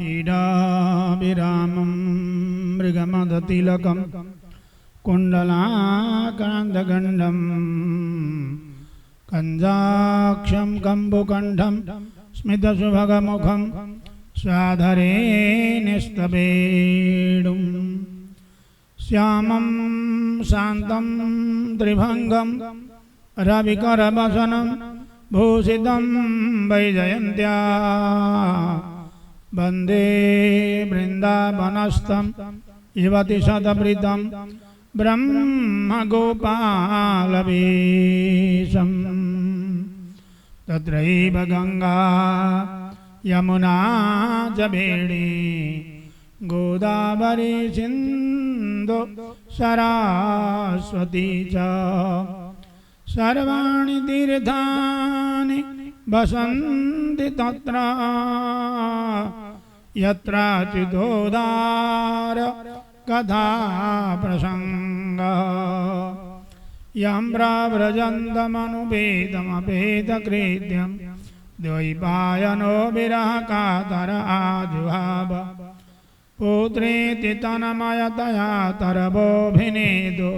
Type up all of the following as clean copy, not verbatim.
हीराभिरामं मृगमदतिलकं कुण्डलाकान्तगण्डं कञ्जाक्षं कम्बुकण्ठं स्मितसुभगमुखं स्वाधरे निस्तवेणुं श्यामं शान्तं त्रिभङ्गं रविकरवसनं भूषितं वैजयन्त्या वन्दे वृन्दावनस्थं युवतिशतवृतं ब्रह्मगोपालवेशं तत्रैव गङ्गा यमुना च वेणी गोदावरी सिन्धु सरस्वती च सर्वाणि तीर्थानि वसन्ति तत्र यत्राच्युतोदार कथा प्रसङ्गः यं प्रव्रजन्तमनुपेतमपेतकृत्यं द्वैपायनो विरहकातर आजुहाव पुत्रेति तन्मयतया तरवोऽभिनेदो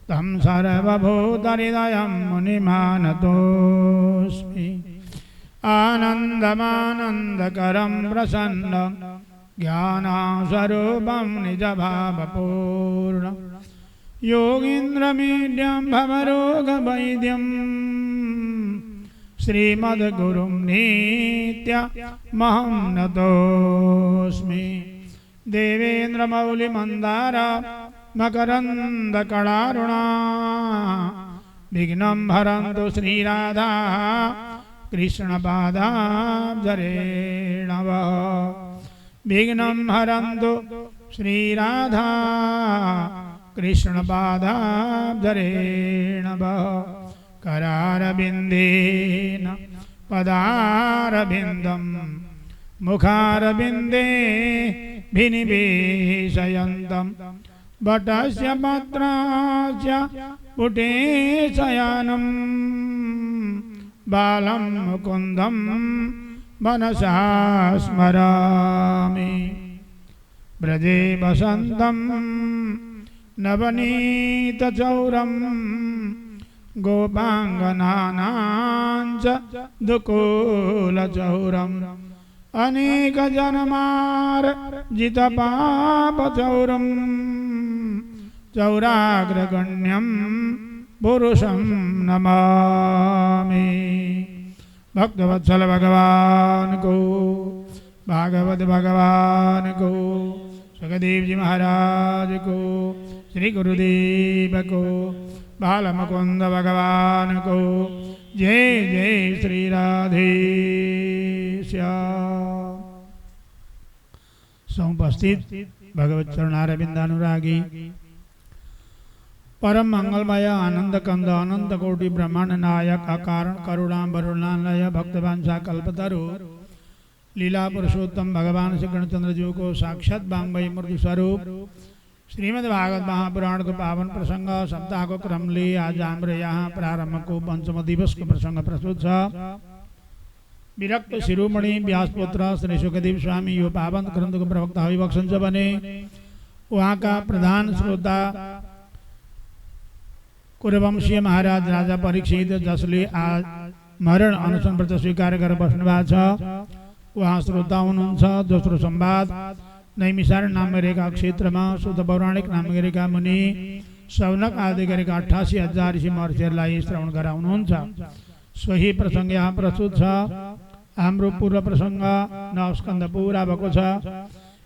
तं सर्वभूतहृदयं मुनिमानतोऽस्मि आनन्दमानन्दकरं प्रसन्नं ज्ञानस्वरूपं निजभावपूर्णं योगीन्द्रमीड्यं भवरोगवैद्यं श्रीमद्गुरुं नित्यमहं नतोऽस्मि देवेन्द्रमौलिमन्दार मकरन्दकळारुणा विघ्नं हरन्तु श्रीराधा कृष्णपादाब्जरेणव विघ्नं हरन्तु श्रीराधा कृष्णपादाब्जरेणव करारविन्देन पदारविन्दं मुखारविन्दे विनिवेशयन्तं वटस्य पत्रस्य पुटे शयनं बालं मुकुन्दं मनसा स्मरामि ब्रजे वसन्तं नवनीतचौरं गोपाङ्गनानां च दुकूलचौरम् अनेकजन्मार्जितपापचौरं चौराग्रगण्यं पुरुषं नमामि। भक्तवत्सल भगवान को, भागवत भगवान को, सुखदेव जी महाराज को, श्री गुरुदेव को, बालमुकुंद भगवान को, जय जय श्री राधे श्याम। समुपस्थित भगवत चरणारविंदानुरागी परम मंगलमय आनंद कंद अनंत कोटि ब्रह्मांड नायक अकारण करुणावरुणालय भक्तवांछा कल्पतरु लीला पुरुषोत्तम भगवान श्री कृष्णचंद्र जी को साक्षात बांगमयी मूर्ति स्वरूप श्रीमद् भागवत महापुराण को पावन प्रसंग सप्ताह को क्रम ले आज हमारे यहाँ प्रारंभ को पंचम दिवस को प्रसंग प्रस्तुत है। विरक्त शिरोमणि व्यासपुत्र श्री सुखदेव स्वामी यो पावन ग्रंथ को प्रवक्ता हरिवक्षण बने। वहाँ का प्रधान श्रोता कुरवंशीय महाराज राजा परीक्षित जसले आज मरण अनुसन व्रत स्वीकार कर बस्नुभएको छ। वहाँ श्रोता हुनुहुन्छ। दोस्रो संवाद नैमिसारण नाम गरेका क्षेत्रमा शुद्ध पौराणिक नाम गरेका मुनि सौनक आदि गरेका 88,000 ऋषि महर्षिहरूलाई श्रवण गराउनुहुन्छ। सोही प्रसंग यहाँ प्रस्तुत छ। हाम्रो पूर्व प्रसंग 9 स्कन्द पूरा भएको छ।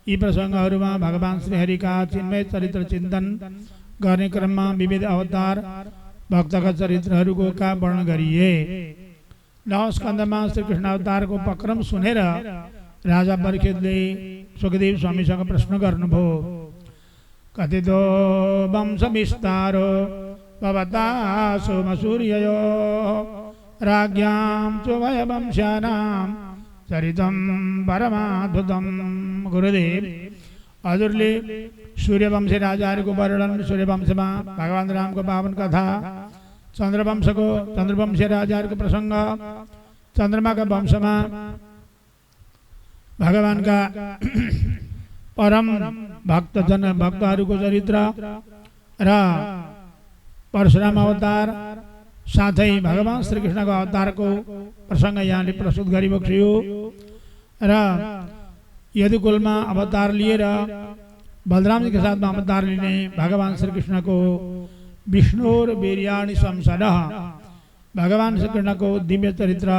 यी प्रसंगहरूमा भगवान श्रीहरिका चिन्मय चरित्र चिन्तन गर्ने क्रममा विविध अवतार भक्तका चरित्रहरूको का वर्णन गरिए। 9 स्कन्धमा श्रीकृष्ण अवतारको पक्रम सुनेर राजा परीक्षितले सुखदेव स्वामीसँग प्रश्न गर्नुभयो। कथितो वंश विस्तारो भवता सोमसूर्ययो राज्ञां चोभय वंशानां चरितं परमाद्भुतं। गुरुदेव हजुरले सूर्यवंशी राजाहरूको वर्णन, सूर्यवंशमा भगवान रामको पावन कथा, चन्द्रवंशी राजाहरूको प्रसंग, चन्द्रमाका वंशमा भगवानका परम भक्तजन भक्तहरूको चरित्र र परशुराम अवतार साथै भगवान श्रीकृष्णको अवतारको प्रसङ्ग यहाँले प्रस्तुत गरिबक्सियो र यदुकुलमा अवतार लिएर बलरामजीका साथमा अवतार लिने भगवान श्रीकृष्णको विष्णुर वीर्याणि संसदः भगवान श्रीकृष्णको दिव्य चरित्र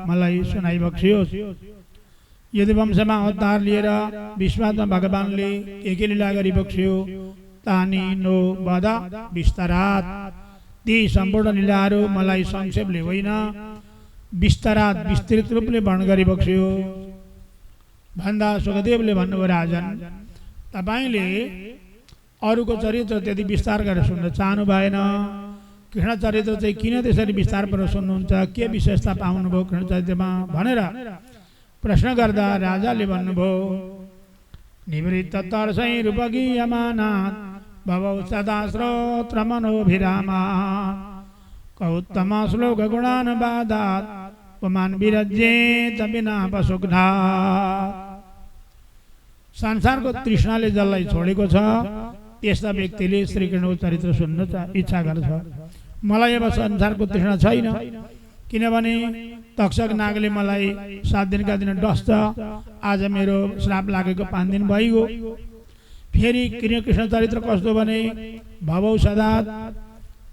मलाई सुनाइबक्सियोस्। यदुवंशमा अवतार लिएर विश्वात्मा भगवानले एकै लीला गरिबक्सियो तानी नो वद विस्तरात् ती सम्पूर्ण लीलाहरू मलाई संक्षेपले होइन विस्तरात् विस्तृत रूपले वर्णन गरिबक्सियो भन्दा सुखदेवले भन्नुभयो राजन तपाईले अरूको चरित्र त्यति विस्तार गरेर सुन्न चाहनु भएन। कृष्ण चरित्र चाहिँ किन त्यसरी विस्तार गरेर सुन्नुहुन्छ, के विशेषता पाउनुभयो कृष्ण चरित्रमा भनेर प्रश्न गर्दा राजाले भन्नुभयो निवृत्त तर्सै रूपगीयमानात् भवौ सदा श्रोत्र मनोभिरामा कौत्तम श्लोक गुणानुवादात् पुमान् विरज्येत विना पशुघ्नात्। संसारको तृष्णाले जसलाई छोडेको छ त्यस्ता व्यक्तिले श्रीकृष्णको चरित्र सुन्न इच्छा गर्छ। मलाई अब संसारको तृष्णा छैन किनभने तक्षक नागले मलाई 7 दिनका दिन डस्छ। आज मेरो श्राप लागेको 5 दिन भइगयो। फेरि कृष्ण चरित्र कस्तो भने भवौ सदा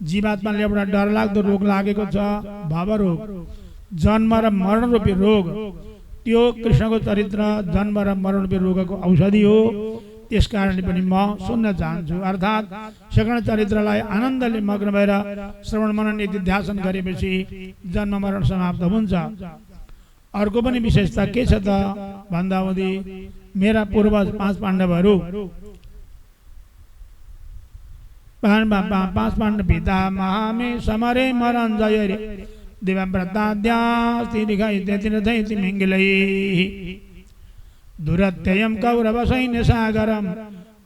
जीवात्माले एउटा डरलाग्दो रोग लागेको छ भवरोग, जन्म र मरण रूपी रोग। त्यो कृष्णको चरित्र जन्म र मरण रूपी रोगको औषधि हो। त्यसकारण पनि म सुन्न चाहन्छु। अर्थात् श्रीकृष्ण चरित्रलाई आनन्दले मग्न भएर श्रवण मनन निधिध्यासन गरेपछि जन्म मरण समाप्त हुन्छ। अर्को पनि विशेषता के छ त भन्दाहुँदी मेरा पूर्वज 5 पाण्डवहरू 5 पाण्डव पिता महामे समरे मरण जय रे दिव्यव्रताद्यास्ति दिखाई तेतिन थैति मिङ्गलै दुरत्ययं कौरव सैन्य सागरम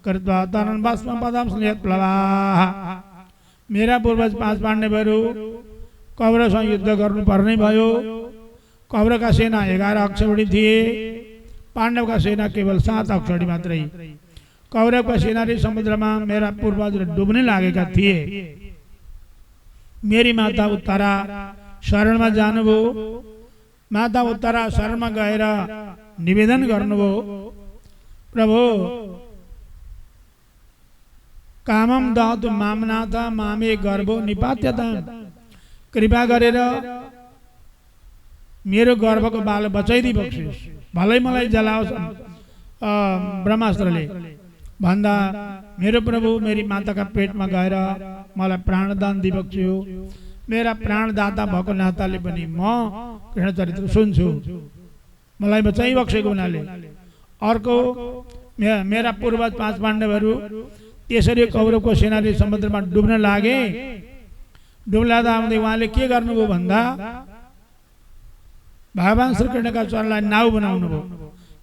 कृत्वा तरन् भस्म पदं स्लेत प्लवाः। मेरा पूर्वज 5 पाण्डवहरू कौरवसँग युद्ध गर्नुपर्ने भयो। कौरवका सेना 11 अक्षौहिणी थिए, पाण्डवका सेना केवल 7 अक्षौहिणी मात्रै। कौरवका सेनाले समुद्रमा मेरा पूर्वज डुब्ने लागेका थिए। मेरी माता उत्तरा शरणमा जानुभयो। माता उत्तरा शरणमा गएर निवेदन गर्नुभयो प्रभु कामम दहतु मामनाथ मामे गर्भो निपात्यता कृपा गरेर मेरो गर्भको बाल बचाइदिई बक्सियोस्, भलै मलाई जलाओस् ब्रह्मास्त्रले भन्दा मेरो प्रभु मेरी माताका पेटमा गएर मलाई प्राणदान दिइबक्सियो। मेरा प्राणदाता भएको नाताले पनि म कृष्ण चरित्र सुन्छु, मलाई बचाइबक्सेको हुनाले। अर्को मेरा पूर्वज 5 पाण्डवहरू त्यसरी कौरवको सेनाले समुद्रमा डुब्न लागे। डुब्लादा आउँदै उहाँले के गर्नुभयो भन्दा भगवान श्रीकृष्णका चरणलाई नाउ बनाउनु भयो।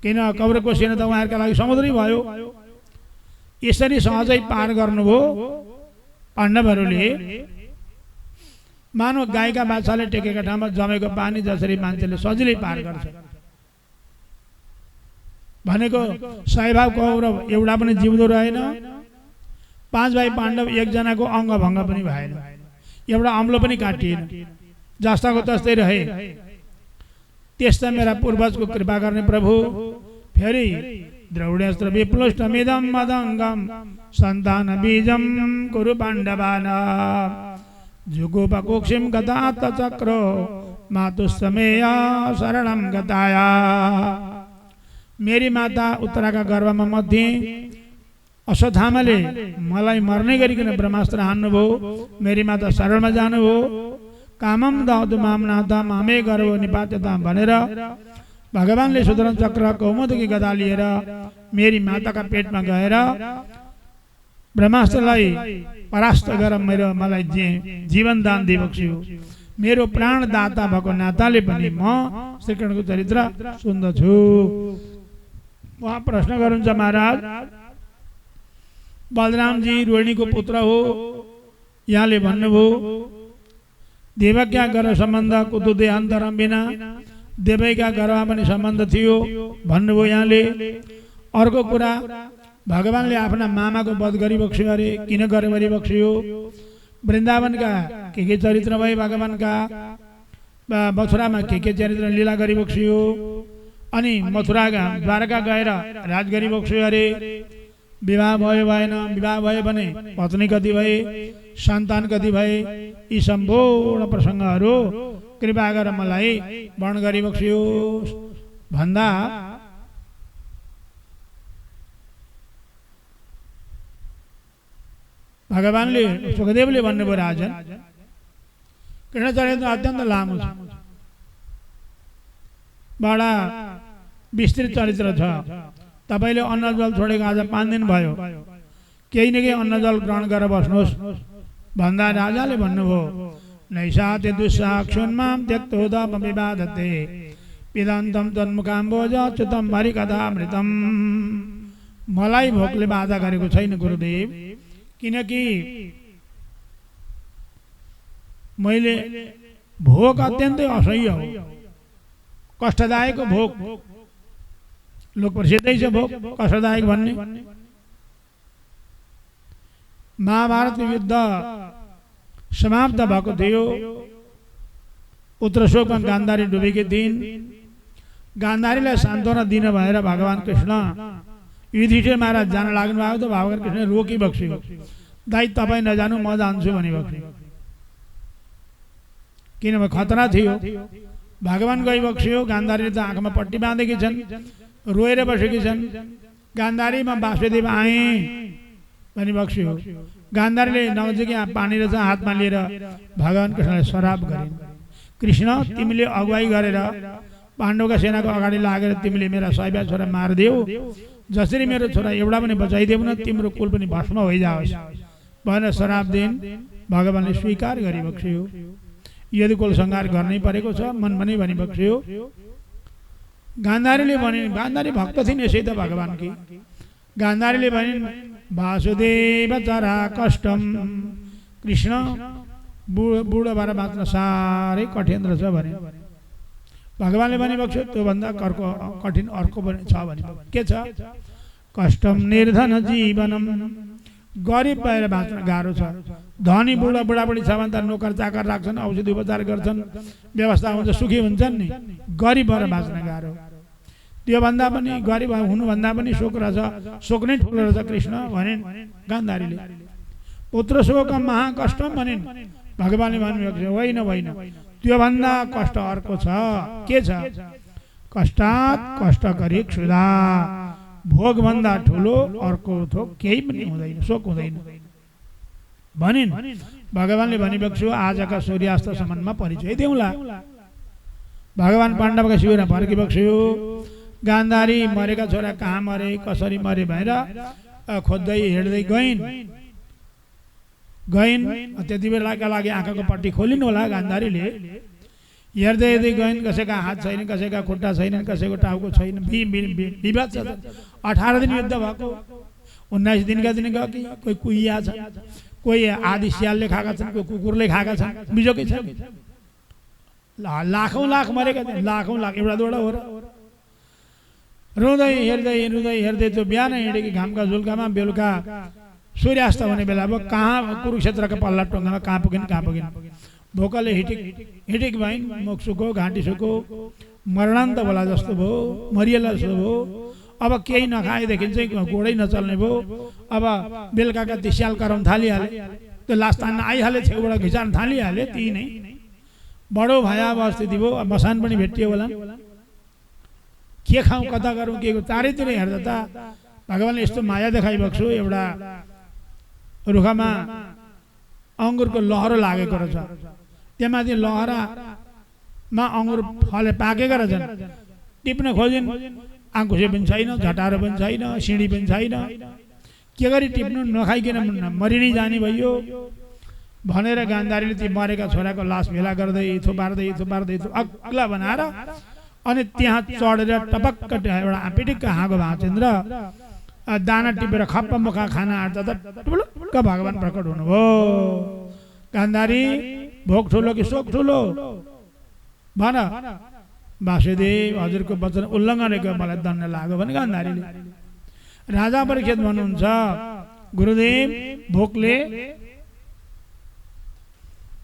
किन कौरवको सेना त उहाँहरूका लागि समुद्रै भयो। यसरी सहजै पार गर्नुभयो पाण्डवहरूले। मानव गाईका बाछाले टेकेका ठाउँमा जमेको पानी जसरी मान्छेले सजिलै पार गर्छ भनेको सयभाव कौरव एउटा पनि जिउँदो रहेन। 5 भाइ पाण्डव एकजनाको अङ्ग भङ्ग पनि भएन, एउटा अम्लो पनि काटिएन, जस्ताको तस्तै रहे। त्यस्ता मेरा पूर्वजको कृपा गर्ने प्रभु फेरि द्रौड्यस्त्र विप्लुष्टमिदं मदङ्गम सन्तान बीजम कुरु पाण्डवानां जुगोपकुक्षिं गतात् चक्रो मातुस्तमेया शरणं गताया। मेरी माता उत्तराका गर्भमा मध्ये अश्वत्थामाले मलाई मर्ने गरिकन ब्रह्मास्त्र हान्नुभयो। मेरी माता शरणमा जानुभयो। कामम दहतु मामनाथ मामे गर्भो निपात्यता भनेर भगवानले सुदर्शन चक्र कौमुदकी गदा लिएर मेरी माताका पेटमा गएर ब्रह्मास्त्रलाई परास्त गरेर मलाई जीवन दान दिइबक्सियो। मेरो प्राणदाता भएको नाताले पनि म श्रीकृष्णको चरित्र सुन्दछु। उहाँ प्रश्न गर्नुहुन्छ महाराज बलरामजी रोहिणीको पुत्र हो। यहाँले भन्नुभयो देवज्ञा गर सम्बन्ध कुतुदे अन्तरम बिना देवैका घरमा पनि सम्बन्ध थियो भन्नुभयो यहाँले। अर्को कुरा भगवानले आफ्ना मामाको वध गरिबक्स्यो अरे, किन गरिबक्स्यो? वृन्दावनका के चरित्र भए भगवानका, मथुरामा के चरित्र लीला गरिबक्स्यो, अनि मथुराका द्वारका गएर राज गरिबक्स्यो अरे। विवाह भयो भएन, विवाह भयो भने पत्नी कति भए, सन्तान कति भए, यी सम्पूर्ण प्रसङ्गहरू कृपा गरेर मलाई वर्णन गरिबक्स्योस् भन्दा भगवानले सुखदेवले भन्नुभयो, राजन कृष्ण चरित्र अत्यन्त लामो छ, बडा विस्तृत चरित्र छ। तपाईले अन्न जल छोडेको आज 5 दिन भयो, केही न केही अन्न जल ग्रहण गरेर बस्नुहोस् भन्दा राजाले भन्नुभयो, नैषाते दुस्साक्षुन्मां त्यक्तोदम विवादते पिदान्तं तन्मुखाम्बोज च्युतं हरिकथामृतं। मलाई भोकले बाधा गरेको छैन गुरुदेव, किनकि मैले भोक अत्यन्तै असह्य हो, कष्टदायक भोक, लोक प्रसिद्धै छ भोक कष्टदायक भन्ने। महाभारतको युद्ध समाप्त भएको थियो, उत्तरशोकमा गान्धारी डुबेकी थिइन्। गान्धारीलाई सान्त्वना दिन भएर भगवान कृष्ण युधिष्ठिर महाराज जान लाग्नु भएको त भगवान कृष्ण रोकी बक्स्यो, दाइ तपाईँ नजानु म जान्छु भनी बक्स्यो, किनभने खतरा थियो। भगवान गइबक्स्यो, गान्धारीले त आँखामा पट्टी बाँधेकी छन्, रोएर बसेकी छन्। गान्धारीमा वासुदेव आए भनी बक्स्यो। गान्धारीले नजिकै पानी रहेछ हातमा लिएर भगवान कृष्णलाई श्राप गरिन्, कृष्ण तिमीले अगुवाई गरेर पाण्डवका सेनाको अगाडि लागेर तिमीले मेरा 100 छोरा मारिदेऊ, जसरी मेरो छोरा एउटा पनि बचाइदेऊ न, तिम्रो कुल पनि भस्म भइजाओस् भनेर श्राप दिइन्। भगवानले स्वीकार गरिबक्स्यो, यदि कुल संहार गर्नै परेको छ मन पनि भनिबक्स्यो। गान्धारीले भने, गान्धारी भक्त थिइन् यसै त भगवानकी। गान्धारीले भनिन्, वासुदेव चरा कष्टम, कृष्ण बुढो भएर बाँच्न साह्रै कठिन रहेछ भने। भगवानले भनिबक्स्यो, त्योभन्दा कठिन अर्को पनि छ भने। के छ? कष्टम निर्धन जीवनम, गरिब भएर बाँच्न गाह्रो छ। धनी बुढाबुढी छ भने त नोकर चाकर राख्छन्, औषधि उपचार गर्छन्, व्यवस्था हुन्छ, सुखी हुन्छन् नि। गरिब भएर बाँच्न गाह्रो, त्योभन्दा पनि गरिब हुनुभन्दा पनि शोक रहेछ, शोक नै ठुलो रहेछ कृष्ण भनिन् गान्धारीले। पुत्र शोक महाकष्ट भनिन्। भगवानले भन्नुभएको होइन होइन, त्योभन्दा कष्ट अर्को छ। के छ? कष्टात् कष्ट गरी क्षुधा, भोगभन्दा ठुलो अर्को थोक केही पनि हुँदैन, शोक हुँदैन भनिन्। भगवानले भनिबक्स्यो, आजका सूर्यास्तसम्ममा परिचय देऊला। भगवान पाण्डवका शिविरमा फर्किबक्स्यो। गान्धारी मरेका छोरा कहाँ मरे, कसरी मरे भनेर खोज्दै हिँड्दै गइन्। त्यति बेलाका लागि आँखाको पट्टी खोलिनु होला गान्धारीले। हेर्दै हेर्दै गइन्, कसैका हात छैन, कसैका खुट्टा छैन, कसैको टाउको छैन, विवाद छ। 18 दिन युद्ध भएको, 19 दिनका दिन गयो कि कोही कुहिया छ, कोही आदि स्यालले खाएका छन्, कोही कुकुरले खाएका छन्, बिजोकै छ। लाखौं लाख मरेका थिए, लाखौं लाख, एउटा दुईवटा हो र। रुँदै हेर्दै त्यो बिहान हिँडेकी घामका झुल्कामा बेलुका सूर्यास्त हुने बेला अब कहाँ कुरुक्षेत्रका पल्ला टुङ्गामा कहाँ पुगिन्। भोकले हिटिक भइन्, मुख सुको, घाँटी सुको, मरणान्त होला जस्तो भयो, मरिएला जस्तो भयो। अब केही नखाएदेखि चाहिँ गोडै नचल्ने भयो। अब बेलुकाका ती स्याल कराउन थालिहाले, त्यो लास तान्न आइहाले, छेउबाट घिचाउन थालिहाले। ती नै बडो भयावह स्थिति भयो। मसान पनि भेटियो होला। के खाउँ, कता गरौँ, के चारैतिर हेर्दा त भगवानले यस्तो माया देखाइबक्स्यो। एउटा रुखमा अङ्गुरको लहरो लागेको रहेछ, त्यहाँमाथि लहरामा अङ्गुर फले पाकेका रहेछन्। टिप्न खोजिन्, आङ्कुसे पनि छैन, झटारो पनि छैन, सिँढी पनि छैन। के गरी टिप्नु, नखाइकन मरि नै जाने भयो भनेर गान्धारीले ती मरेका छोराको लास भेला गर्दै थुपार्दै अग्ला बनाएर अनि त्यहाँ चढेर टपक्क एउटा पिटिक्क हाँगो भाँचिन् र दाना टिपेर खप्प मुखा खाना आँट्दा त टुलुक्क भगवान प्रकट हुनुभयो। गान्धारी भोक ठुलो कि शोक ठुलो भन? वासुदेव हजुरको वचन उल्लङ्घन गरेको मलाई दण्ड लाग्यो भने गान्धारीले। राजा परीक्षित भन्नुहुन्छ गुरुदेव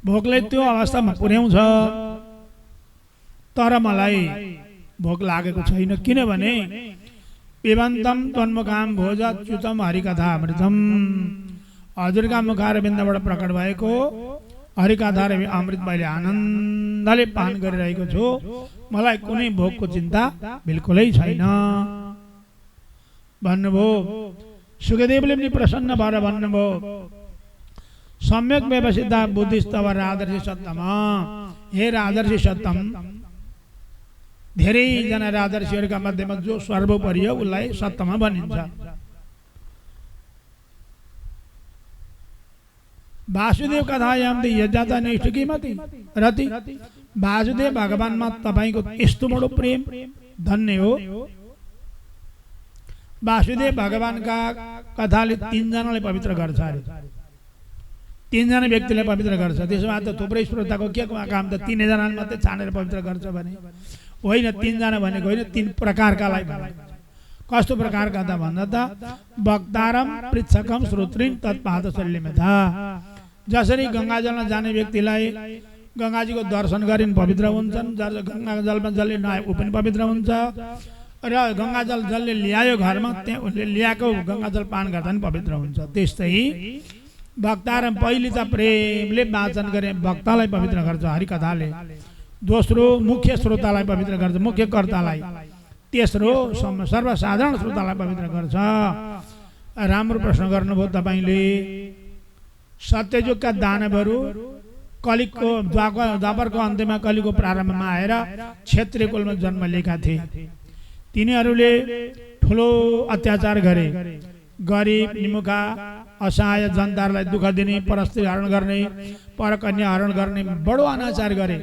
भोकले त्यो अवस्थामा पुर्याउँछ, तर मलाई भोक लागेको छैन, किनभने पिबन्तम त्वन्मुखाम भोज च्युतम हरिकथा अमृतम, हजुरका मुखारविन्दबाट प्रकट भएको हरिकथा र अमृत मैले आनन्दले पान गरिरहेको छु, मलाई कुनै भोकको चिन्ता बिल्कुलै छैन भन्नुभयो। सुखदेवले पनि प्रसन्न भएर भन्नुभयो सम्यक व्यवसित बुद्धिस्तव राजर्षि सत्तम, हे राजर्षि सत्तम, धेरैजना राजर्षिहरूका मध्येमा जो सर्वोपरि हो उसलाई सत्तम भनिन्छ। वासुदेव कथायाम यजाता निष्ठुकीमति रति, वासुदेव भगवानमा तपाईको यस्तो बडो प्रेम धन्य हो। वासुदेव भगवानका कथाले 3 जनालाई पवित्र गर्छ अरे, 3 जना व्यक्तिलाई पवित्र गर्छ। त्यसमा त थुप्रै श्रोताको के काम त 3 जनाले मात्रै छानेर पवित्र गर्छ भने होइन, 3 जना भनेको होइन, 3 प्रकारकालाई भनेको। कस्तो प्रकारका त भन्दा त वक्तारम पृच्छकम श्रोत्रिन तत्पाद शल्यमेधा, जसरी गङ्गाजलमा जाने व्यक्तिलाई गङ्गाजीको दर्शन गरिन् पवित्र हुन्छन्, गङ्गाजलमा जसले नआए ऊ पनि पवित्र हुन्छ, र गङ्गाजल जसले ल्यायो घरमा त्यहाँ उसले ल्याएको गङ्गाजल पान गर्दा पनि पवित्र हुन्छ। त्यस्तै वक्तारम पहिली त प्रेमले वाचन गरे वक्तालाई पवित्र गर्छ हरिकथाले, दोस्रो मुख्य श्रोतालाई पवित्र गर्छ, मुख्य कर्तालाई, तेस्रो सर्वसाधारण श्रोतालाई पवित्र गर्छ। राम्रो प्रश्न गर्नुभयो तपाईले। सत्ययुगका दानवहरू कलिको द्वापरको अन्त्यमा कलिको प्रारम्भमा आएर क्षेत्रीय कुलमा जन्म लिएका थिए। तिनीहरूले ठुलो अत्याचार गरे, गरिब निमुखा असहाय जनताहरूलाई दुःख दिने, परस्त्री हरण गर्ने, परकन्या हरण गर्ने बडो अनाचार गरे।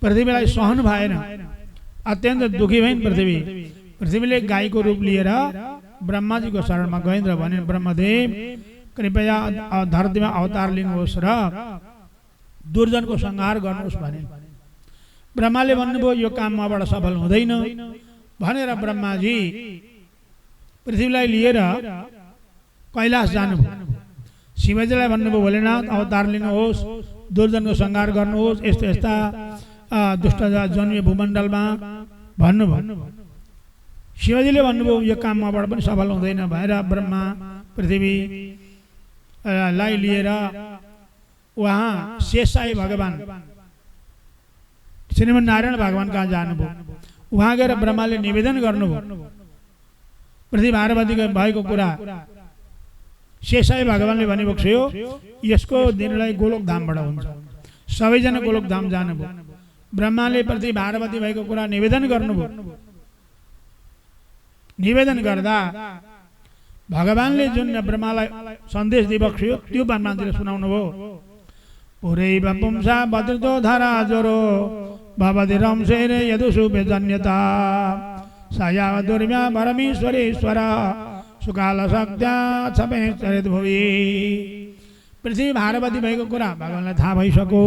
पृथ्वीलाई सहनु भएन, अत्यन्त दुखी भइन् पृथ्वी। पृथ्वीले गाईको रूप लिएर ब्रह्माजीको शरणमा गइन् र भने ब्रह्मदेव कृपया धरतीमा अवतार लिनुहोस् र दुर्जनको संहार गर्नुहोस् भने। ब्रह्माले भन्नुभयो यो काम मबाट सफल हुँदैन भनेर ब्रह्माजी पृथ्वीलाई लिएर कैलाश जानुभयो। शिवजीलाई भन्नुभयो भोलेनाथ अवतार लिनुहोस्, दुर्जनको संहार गर्नुहोस्, यस्ता यस्ता दुष्ट जन्मिए भूमण्डलमा भन्नुभयो। शिवजीले भन्नुभयो यो काम मबाट पनि सफल हुँदैन भनेर ब्रह्मा पृथ्वीलाई लिएर उहाँ शेषशाही भगवान श्रीमन्नारायण भगवान कहाँ जानुभयो। उहाँ गएर ब्रह्माले निवेदन गर्नुभयो पृथ्वी पार्वतीको भएको कुरा शेषशाही भगवानले भनिबक्स्यो, यसको निर्णय गोलोक धामबाट हुन्छ। सबैजना गोलोक धाम जानुभयो। ब्रह्माले पृथ्वी पार्वती भएको कुरा निवेदन गर्नुभयो। निवेदन गर्दा भगवानले जुन ब्रह्मालाई सन्देश दिबक्स्यो त्यो ब्रह्माजीले सुनाउनु भयो। पुरैव पुंसा वदृतो धरा ज्वरो भवति रंसेर यदुषुभे जन्यता सयाव दुर्व्या परमेश्वरेश्वर सुकाल शक्त्या छपेश्वरित भुवि। पृथ्वी पार्वती भएको कुरा भगवानलाई थाहा भइसक्यो।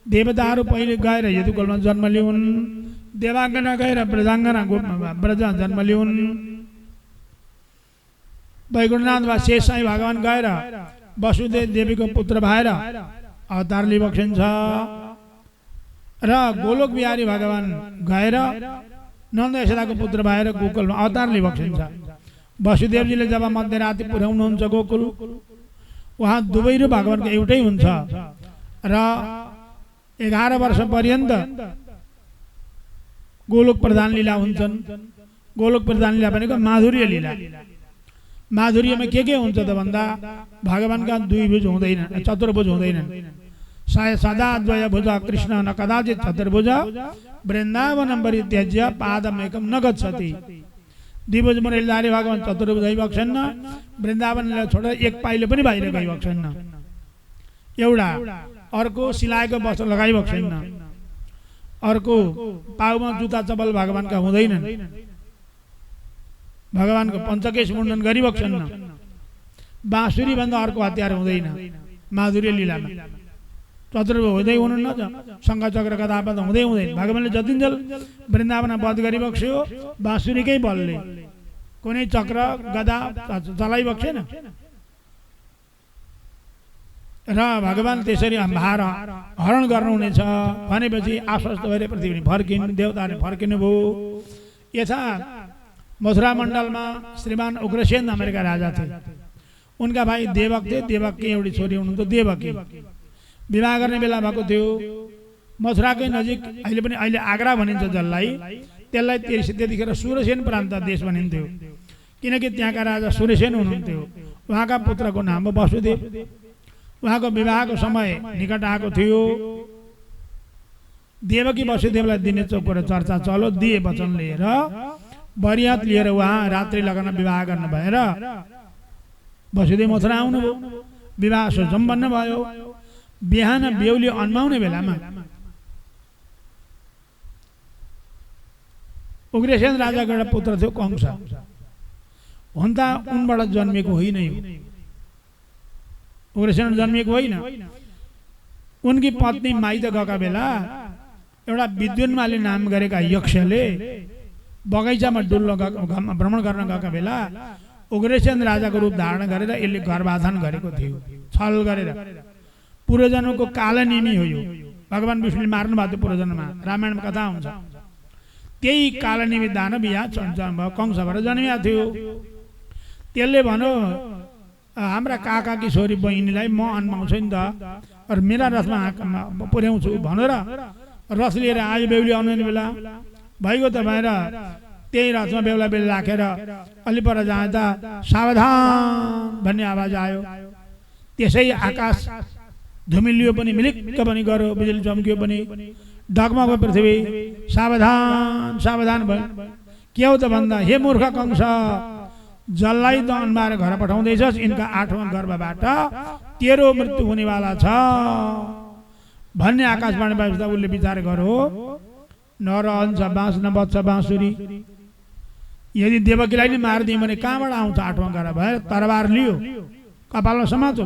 देवताहरू पहिले गएर यदुकुलमा जन्म लिउन्, देवाङ्गना गएर ब्रजाङ्गना ब्रज जन्म लिउन्, वैकुण्ठनाथ वा शेषशाही भगवान गएर वसुदेव देवीको पुत्र भएर अवतार लिइबक्सिन्छ र गोलोक बिहारी भगवान गएर नन्द यशोदाको पुत्र भएर गोकुलमा अवतार लिइबक्सिन्छ। वसुदेवजीले जब मध्यराति पुर्याउनुहुन्छ गोकुल, उहाँ दुवै रूप भगवानको एउटै हुन्छ र 11 वर्ष पर्यन्त गोलोक प्रधान लीला हुन्छन्। गोलोक प्रधान लीला भनेको माधुर्य लीला। माधुर्यमा के हुन्छ त भन्दा भगवानका 2 भुज हुँदैन, चतुर्भुज हुँदैनन्। सदा द्वय भुज कृष्ण न कदाचित चतुर्भुज वृन्दावनं परित्यज्य पादमेकं न गच्छति। 2 भुज मुरलीधारी भगवान चतुर्भुज भइबक्छन्, वृन्दावनलाई छोडेर 1 पाइलो पनि बाहिर गइबक्छन्। एउटा अर्को सिलाएको वस्त्र लगाइबक्छन्, अर्को पाउमा जुत्ता चप्पल भगवानका हुँदैनन्। भगवानको पञ्चकेश मुण्डन गरिबक्छन्। बाँसुरी भन्दा अर्को हतियार हुँदैन माधुर्य लीलामा। चतुर्भुज हुँदै हुनुहुन्न शङ्ख चक्र गदा पद्म हुँदै हुँदैन। भगवान्ले जतिन्जेल वृन्दावन वध गरिबक्स्यो बाँसुरीकै बलले, कुनै चक्र गदा चलाइबक्सेन। र भगवान त्यसरी भार हरण गर्नुहुनेछ भनेपछि आश्वस्त भएर पृथ्वी फर्किनु, देवताले फर्किनु भयो। यथा मथुरा मण्डलमा श्रीमान उग्रसेन नामका राजा थिए। उनका भाइ देवक थिए। देवककी एउटी छोरी हुनुहुन्थ्यो देवकी। विवाह गर्ने बेला भएको थियो। मथुराकै नजिक अहिले आग्रा भनिन्छ जसलाई, त्यसलाई त्यतिखेर सूर्यसेन प्रान्त देश भनिन्थ्यो, किनकि त्यहाँका राजा सूर्यसेन हुनुहुन्थ्यो। उहाँका पुत्रको नाम हो वसुदेव। उहाँको विवाहको समय निकट आएको थियो। देवकी वसुदेवलाई दिने चोकबाट चर्चा चलो, दिए वचन लिएर बरियात लिएर उहाँ रात्रि लगान विवाह गर्नु भएर वसुदेव मथुरा आउनुभयो। विवाह सुसम्पन्न भयो। बिहान बेहुली अन्माउने बेलामा उग्रसेन राजाको एउटा पुत्र थियो कंस। हुन त उनबाट जन्मेको होइन, उग्रसेन जन्मिएको होइन। उनकी पत्नी माइत गएका बेला एउटा विद्युन्माले नाम गरेका यक्षले बगैँचामा डुल्न भ्रमण गर्न गएका बेला उग्रसेन राजाको रूप धारण गरेर यसले गर्भाधान गरेको थियो, छल गरेर। पूर्वजन्मको कालनेमी हो यो। भगवान विष्णुले मार्नु भएको थियो पूर्वजन्ममा, रामायणमा कथा हुन्छ। त्यही कालनेमी दानव यहाँ कंसबाट जन्मिएको थियो। त्यसले भन्यो हाम्रा काकाकी छोरी बहिनीलाई म अन्माउँछु नि त, र मेरा रथमा पुर्याउँछु भनेर रथ लिएर आयो। बेहुली आउने बेला भइगयो त भएर त्यही रथमा बेहुला बेहुली राखेर अलि पर जाँदा सावधान भन्ने आवाज आयो। त्यसै आकाश धुमिलियो पनि, मिलिक्क पनि गयो, बिजुली चम्कियो पनि, डगमग पृथ्वी सावधान सावधान भयो। के हो त भन्दा, हे मूर्ख कंस, जसलाई त अन्माएर घर पठाउँदैछस्, यिनका 8औं गर्भबाट तेरो मृत्यु हुनेवाला छ भन्ने आकाशवाणी भएपछि उसले विचार गरो, नरहन्छ बाँस न बच्छ बाँसुरी। यदि देवकीलाई नै मारिदियो भने कहाँबाट आउँछ 8औं गर्भ भएर तरबार लियो, कपालमा समातो।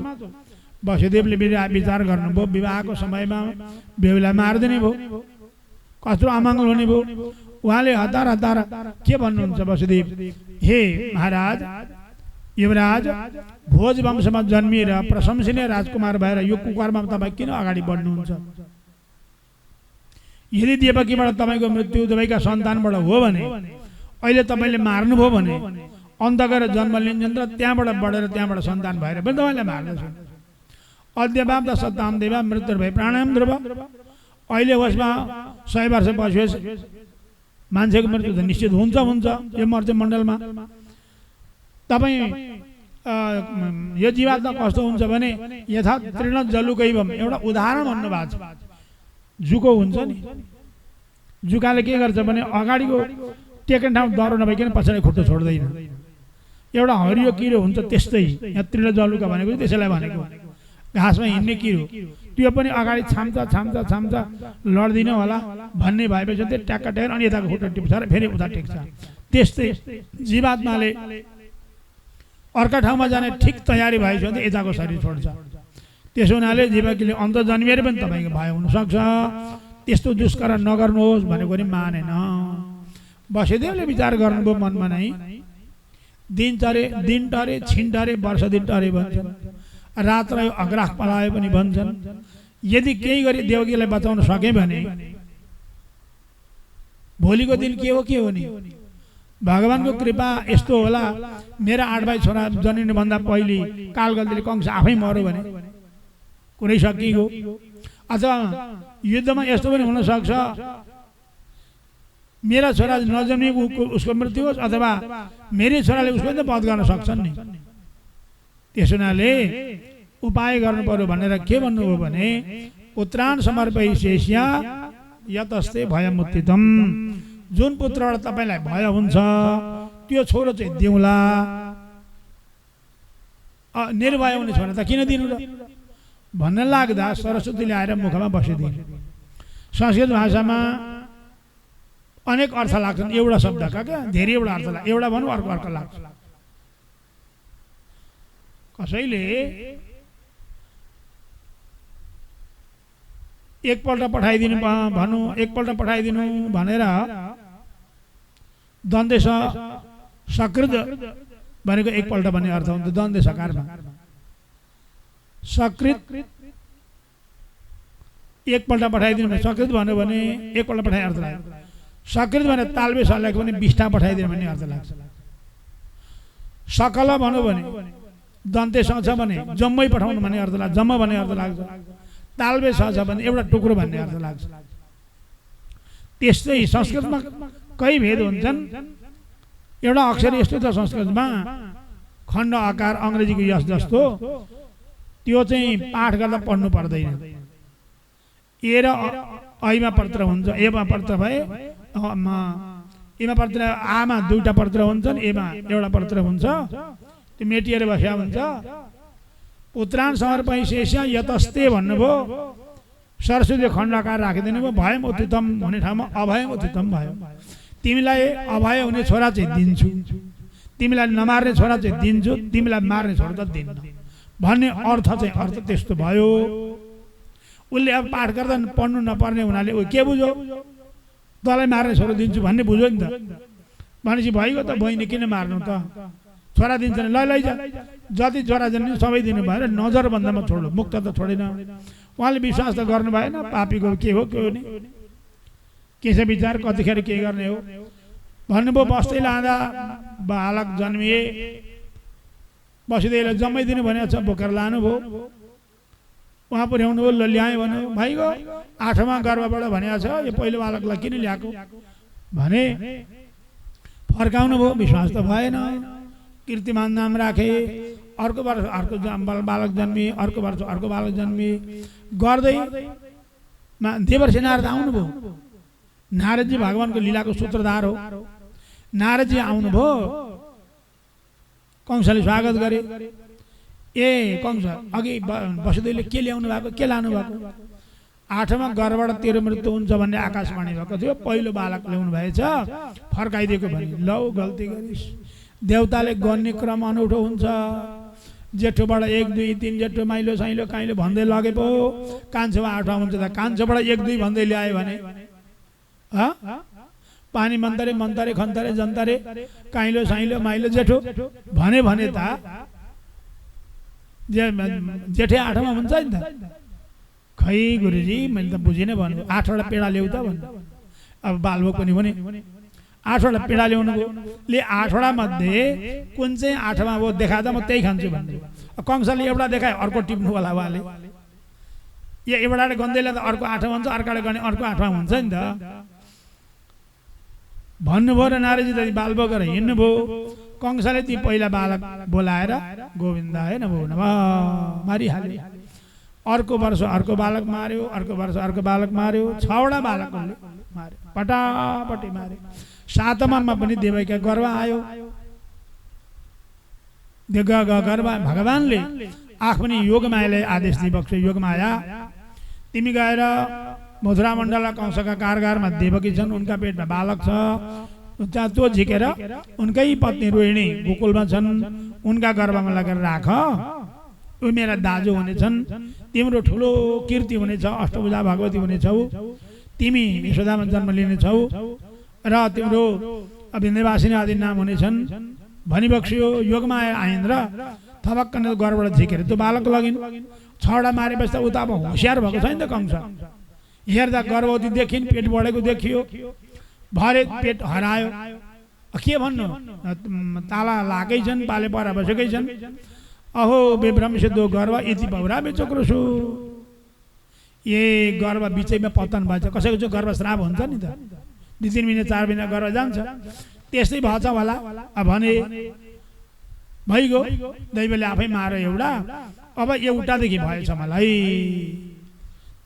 वसुदेवले विचार गर्नुभयो, विवाहको समयमा बेहुला मारिदिने भयो, कस्तो अमङ्गल हुने भयो। उहाँले हतार हतार के भन्नुहुन्छ वसुदेव, हे महाराज युवराज, भोज वंशमा जन्मिएर प्रशंसनीय राजकुमार भएर यो कुकर्ममा तपाईँ किन अगाडि बढ्नुहुन्छ? यदि देवकीबाट तपाईँको मृत्यु तपाईँका सन्तानबाट हो भने, अहिले तपाईँले मार्नुभयो भने अन्त गएर जन्म लिन्छन् र त्यहाँबाट बढेर त्यहाँबाट सन्तान भएर पनि तपाईँलाई मार्दछन्। अद्यवाम त सत्ताम देवा मृत्यु भए प्राणायाम ध्रुव। अहिले होसमा 100 वर्ष बस्योस् मान्छेको मृत्यु त निश्चित हुन्छ हुन्छ यो मर्त्य मण्डलमा। तपाईँ यो जीवात्मा कस्तो हुन्छ भने यथा तृण जलुकैवम एउटा उदाहरण भन्नुभएको छ। जुको हुन्छ नि, जुकाले के गर्छ भने अगाडिको टेक्ने ठाउँ डह्रो नभइकन पछाडि खुट्टो छोड्दैन। एउटा हरियो किरो हुन्छ त्यस्तै, यहाँ तृण जलुका भनेको त्यसैलाई भनेको घाँसमा हिँड्ने किरो, त्यो पनि अगाडि छाम्चा छाम्चा छाम्चा लड्दिन होला भन्ने भएपछि त्यो ट्याक्का टेकेर अनि यताको खुट्टो टिप्छ र फेरि उता टेक्छ। त्यस्तै जीवात्माले अर्का ठाउँमा जाने ठिक तयारी भएछ भने यताको शरीर छोड्छ। त्यसो हुनाले जीवकीले अन्त जन्मिएर पनि तपाईँको भय हुनसक्छ। त्यस्तो दुष्कर्म नगर्नुहोस् भनेको पनि मानेन। वसुदेवले विचार गर्नुभयो मनमा नै, दिन टरे छिन टरे वर्ष दिन टरे भन्छन्, रात रह्यो अग्राह पलायो पनि भन्छन्। यदि केही गरी देवकीलाई बचाउन सके भने भोलिको दिन के हो नि? भगवानको कृपा यस्तो होला, मेरा 8 भाइ छोरा जन्मिनुभन्दा पहिले कालगल्तीले कंस आफै मर्यो भने कुरै सकियो। अथवा युद्धमा यस्तो पनि हुनसक्छ, मेरा छोरा नजन्मिएको उसको मृत्यु होस्, अथवा मेरै छोराले उसको त वध गर्न सक्छन् नि। त्यस हुनाले उपाय गर्नु पर्यो भनेर के भन्नुभयो भने, पुत्रान समर्पय शेष्या यतस्ते भयमुत्थितम। जुन पुत्रबाट तपाईँलाई भय हुन्छ त्यो छोरो चाहिँ दिउँला, निर्भय हुने छोरा त किन दिनु र भन्न लाग्दा सरस्वतीले आएर मुखमा बसिदिन्। संस्कृत भाषामा अनेक अर्थ लाग्छन् एउटा शब्दका, क्या धेरैवटा अर्थ लाग्छ। एउटा भनौँ अर्को अर्थ लाग्छ। कसैले एकपल्ट पठाइदिनु भनौँ, एकपल्ट पठाइदिनु भनेर द्वन्द्व सकृत भनेको एकपल्ट भन्ने अर्थ हुन्छ द्वन्द्व सकारमा। सकृत एकपल्ट पठाइदिनु भने सकृत भन्यो भने एकपल्ट पठाए अर्थ लाग्छ। सकृत भने तालबे सल्लाको पनि 20 टा पठाइदिनु भन्ने अर्थ लाग्छ। सकल भन्यो भने दन्ते छ भने जम्मै पठाउनु भन्ने अर्थ लाग्छ, जम्मा भन्ने अर्थ लाग्छ। तालबे छ भने एउटा टुक्रो भन्ने अर्थ लाग्छ। त्यस्तै संस्कृतमा कई भेद हुन्छन्। एउटा अक्षर यस्तो छ संस्कृतमा खण्ड आकार अङ्ग्रेजीको यस जस्तो, त्यो चाहिँ पाठ गर्दा पढ्नु पर्दैन। ए र ऐमा पत्र हुन्छ, एमा पत्र भए एमा पत्र आमा दुईटा पत्र हुन्छन्, एमा एउटा पत्र हुन्छ, त्यो मेटिएर बस्या हुन्छ। पुत्रान समर्पय शेष्य यतस्ते भन्नुभयो, सरस्वती खण्डकार राखिदिनु भयो, भयम उत्तम हुने ठाउँमा अभयम उत्तम भयो। तिमीलाई अभय हुने छोरा चाहिँ दिन्छु, तिमीलाई नमार्ने छोरा चाहिँ दिन्छु, तिमीलाई मार्ने छोरा त दिन्न भन्ने अर्थ चाहिँ अर्थ त्यस्तो भयो। उसले अब पाठ गर्दा पढ्नु नपर्ने हुनाले ऊ के बुझ्यो, तँलाई मार्ने छोरा दिन्छु भन्ने बुझ्यो नि त। भनेपछि भइगयो त, बहिनी किन मार्नु त, छोरा दिन्छ नि, लैजा जति छोरा जन्मियो सबै दिनु भएर नजर बन्दामा छोड्यो, मुक्त त छोडेन। उहाँले विश्वास त गर्नु भएन, पापीको के हो के हो नि, के छ विचार, कतिखेर के गर्ने हो भन्नुभयो। बस्दै लाँदा बालक जन्मिए, बसिँदैलाई जम्मै दिनु भनेको छ, बोकेर लानुभयो। उहाँ पुर्याउनु भयो, ल्याएँ भन्यो, भइगयो। 8मा गर्भबाट भनेको छ, यो पहिलो बालकलाई किन ल्याएको भने फर्काउनु भयो, विश्वास त भएन। कीर्तिमान नाम राखे, अर्को वर्ष अर्को बालक जन्मिए, अर्को वर्ष अर्को बालक जन्मिए, गर्दै देवर्षि नारद आउनुभयो। नारदजी भगवानको लीलाको सूत्रधार हो। नारदजी आउनुभयो, कंसले स्वागत गरे। ए कंस, अघि वसुदेवले के ल्याउनु भएको, के लानु भएको? 8मा गर्भबाट तेरो मृत्यु हुन्छ भन्ने आकाशवाणी भएको थियो, पहिलो बालक ल्याउनु भएछ, फर्काइदिएको भने। लौ गल्ती गरिस्। देवताले गर्ने क्रम अनौठो हुन्छ। जेठोबाट 1 2 3 जेठो माइलो साइलो काइलो भन्दै लगे पो कान्छोमा 8मा हुन्छ त, कान्छोबाट 1 2 भन्दै ल्यायो भने पानी मन्तरे मन्तरे खन्तरे जन्तरे काइलो साइलो माइलो जेठो भने त जेठे 8मा हुन्छ नि त। खै गुरुजी मैले त बुझिनँ भन्नु, 8वटा पेडा ल्याउ त भन्नु। अब बालभोग पनि भने 8वटा पेडा ल्याउनु भयो, ले 8वटा मध्ये कुन चाहिँ 8मा हो देखाउँदा म त्यही खान्छु भन्नु। कंसले एउटा देखायो, अर्को टिप्नु होला उहाँले। एउटाले गन्दैलाई त अर्को 8मा हुन्छ, अर्काले गर्ने अर्को 8मा हुन्छ नि त भन्नुभयो। र नारदजी त बाल बोकेर हिँड्नुभयो। कंसले ती पहिला बालक बोलाएर गोविन्दाय नमो नमः मारिहाल्यो। अर्को वर्ष अर्को बालक मार्यो, अर्को वर्ष अर्को बालक मार्यो, 6वटा बालकले मार्यो, पटापटी मार्यो। 7मा पनि देवकीका गर्भ आयो। गर्भ भगवानले आफ्नै योगमायालाई आदेश दिइबक्स्यो, योगमाया तिमी गएर मथुरा मण्डल कंसका कारागारमा देवकी छन्, उनका पेटमा बालक छ, त्यहाँ त्यो झिकेर उनकै पत्नी रोहिणी गोकुलमा छन्, उनका गर्भमा लगेर राख। ऊ मेरा दाजु हुनेछन्, तिम्रो ठुलो कीर्ति हुनेछ, अष्टभुजा भगवती हुनेछौ, तिमी यशोदामा जन्म लिनेछौ र तिम्रो विन्ध्यवासिनी आदि नाम हुनेछन् भनिबक्स्यो। योगमाया आइन् र थपक्क गर्भबाट झिकेर त्यो बालक लगिन्। 6वटा मारेपछि त उता अब होसियार भएको छ नि त कंस। हेर्दा गर्भवती देखिन्, पेट बढेको देखियो, भरे पेट हरायो। के भन्नु, ताला लागेकै छन्, पाले परा बसेकै छन्। अहो विभ्रम सिद्धो गर्भ यति बहुरा बेचोक्रोसु। ए गर्भ बिचैमा पतन भएछ, कसैको चाहिँ गर्भ श्राप हुन्छ नि त, 2-3 महिना 4 महिना गर्भ जान्छ, त्यस्तै भएछ होला भने भइगयो। दैवले आफै मार्यो एउटा, अब एउटादेखि भएछ मलाई,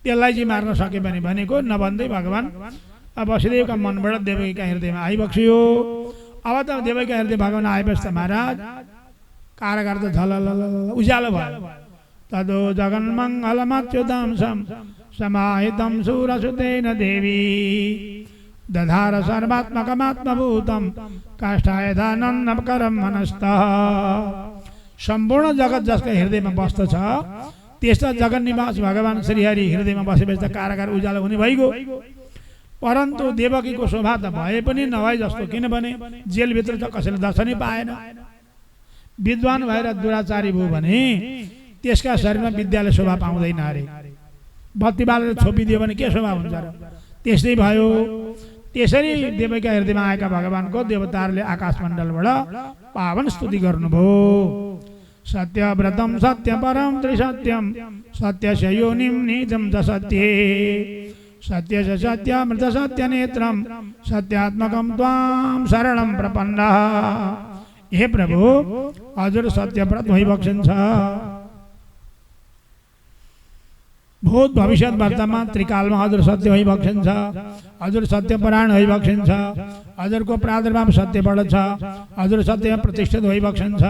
त्यसलाई चाहिँ मार्न सके भने भनेको नभन्दै भगवान अब वसुदेवका मनबाट देवकीका हृदयमा आइबक्स्यो। अब त देवकीका हृदय भगवान आएपछि त महाराज कारागार त झलल उज्यालो भयो। तदो जगन्मङ्गलमच्युतं समाहितं सुरसुतेन देवी दधार सर्वात्मकमात्मभूतं काष्ठायधानन्दकरं मनस्तः। सम्पूर्ण जगत जसका हृदयमा बस्दछ त्यस्ता जगन निवास भगवान श्रीहरि हृदयमा बसेपछि त कारागार उज्यालो हुने भइगयो। परन्तु देवकीको स्वभाव त भए पनि नभए जस्तो, किनभने जेलभित्र त कसैले दर्शनै पाएन। विद्वान भएर दुराचारी भयो भने त्यसका शरीरमा विद्याले शोभा पाउँदैन अरे। बत्ती बालेर छोपिदियो भने के शोभा हुन्छ र? त्यस्तै भयो। त्यसरी देवकीका हृदयमा आएका भगवानको देवताहरूले आकाश मण्डलबाट पावन स्तुति गर्नुभयो। सत्यव्रतम सत्यपरम त्रिसत्यम सत्यस्य योनिम निजम च सत्ये सत्यस्य सत्यमृत सत्यनेत्रम सत्यात्मकम त्वाम शरणम प्रपन्नः। हे प्रभु, हजुर सत्यव्रत भइबक्सिन्छ। भूत भविष्य वर्तमान त्रिकालमा हजुर सत्य भइबक्सिन्छ। हजुर सत्यपरायण भइबक्सिन्छ। हजुरको प्रादुर्भाव सत्यबाट छ। हजुर सत्यमा प्रतिष्ठित भइबक्सिन्छ।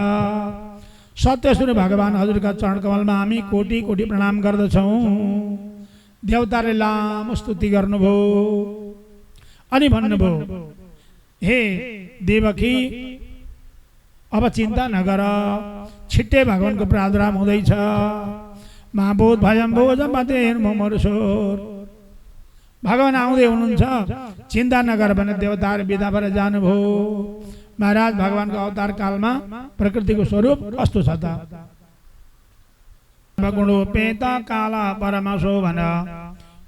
सत्यस्वरूप भगवान हजुरका चरण कमलमा हामी कोटि कोटि प्रणाम गर्दछौँ। देवताले लामो स्तुति गर्नुभयो। अनि भन्नुभयो, हे देवकी, अब चिन्ता नगर, छिट्टै भगवानको प्रादुर्भाव हुँदैछ। महाभूत भयम भोजमते मोमरसोर, भगवान आउँदै हुनुहुन्छ, चिन्ता नगर भने देवताहरू विदा भएर जानुभयो। महाराज, भगवानको अवतार कालमा प्रकृतिको स्वरूप कस्तो छ त? गुणोपेत काला परमशोभन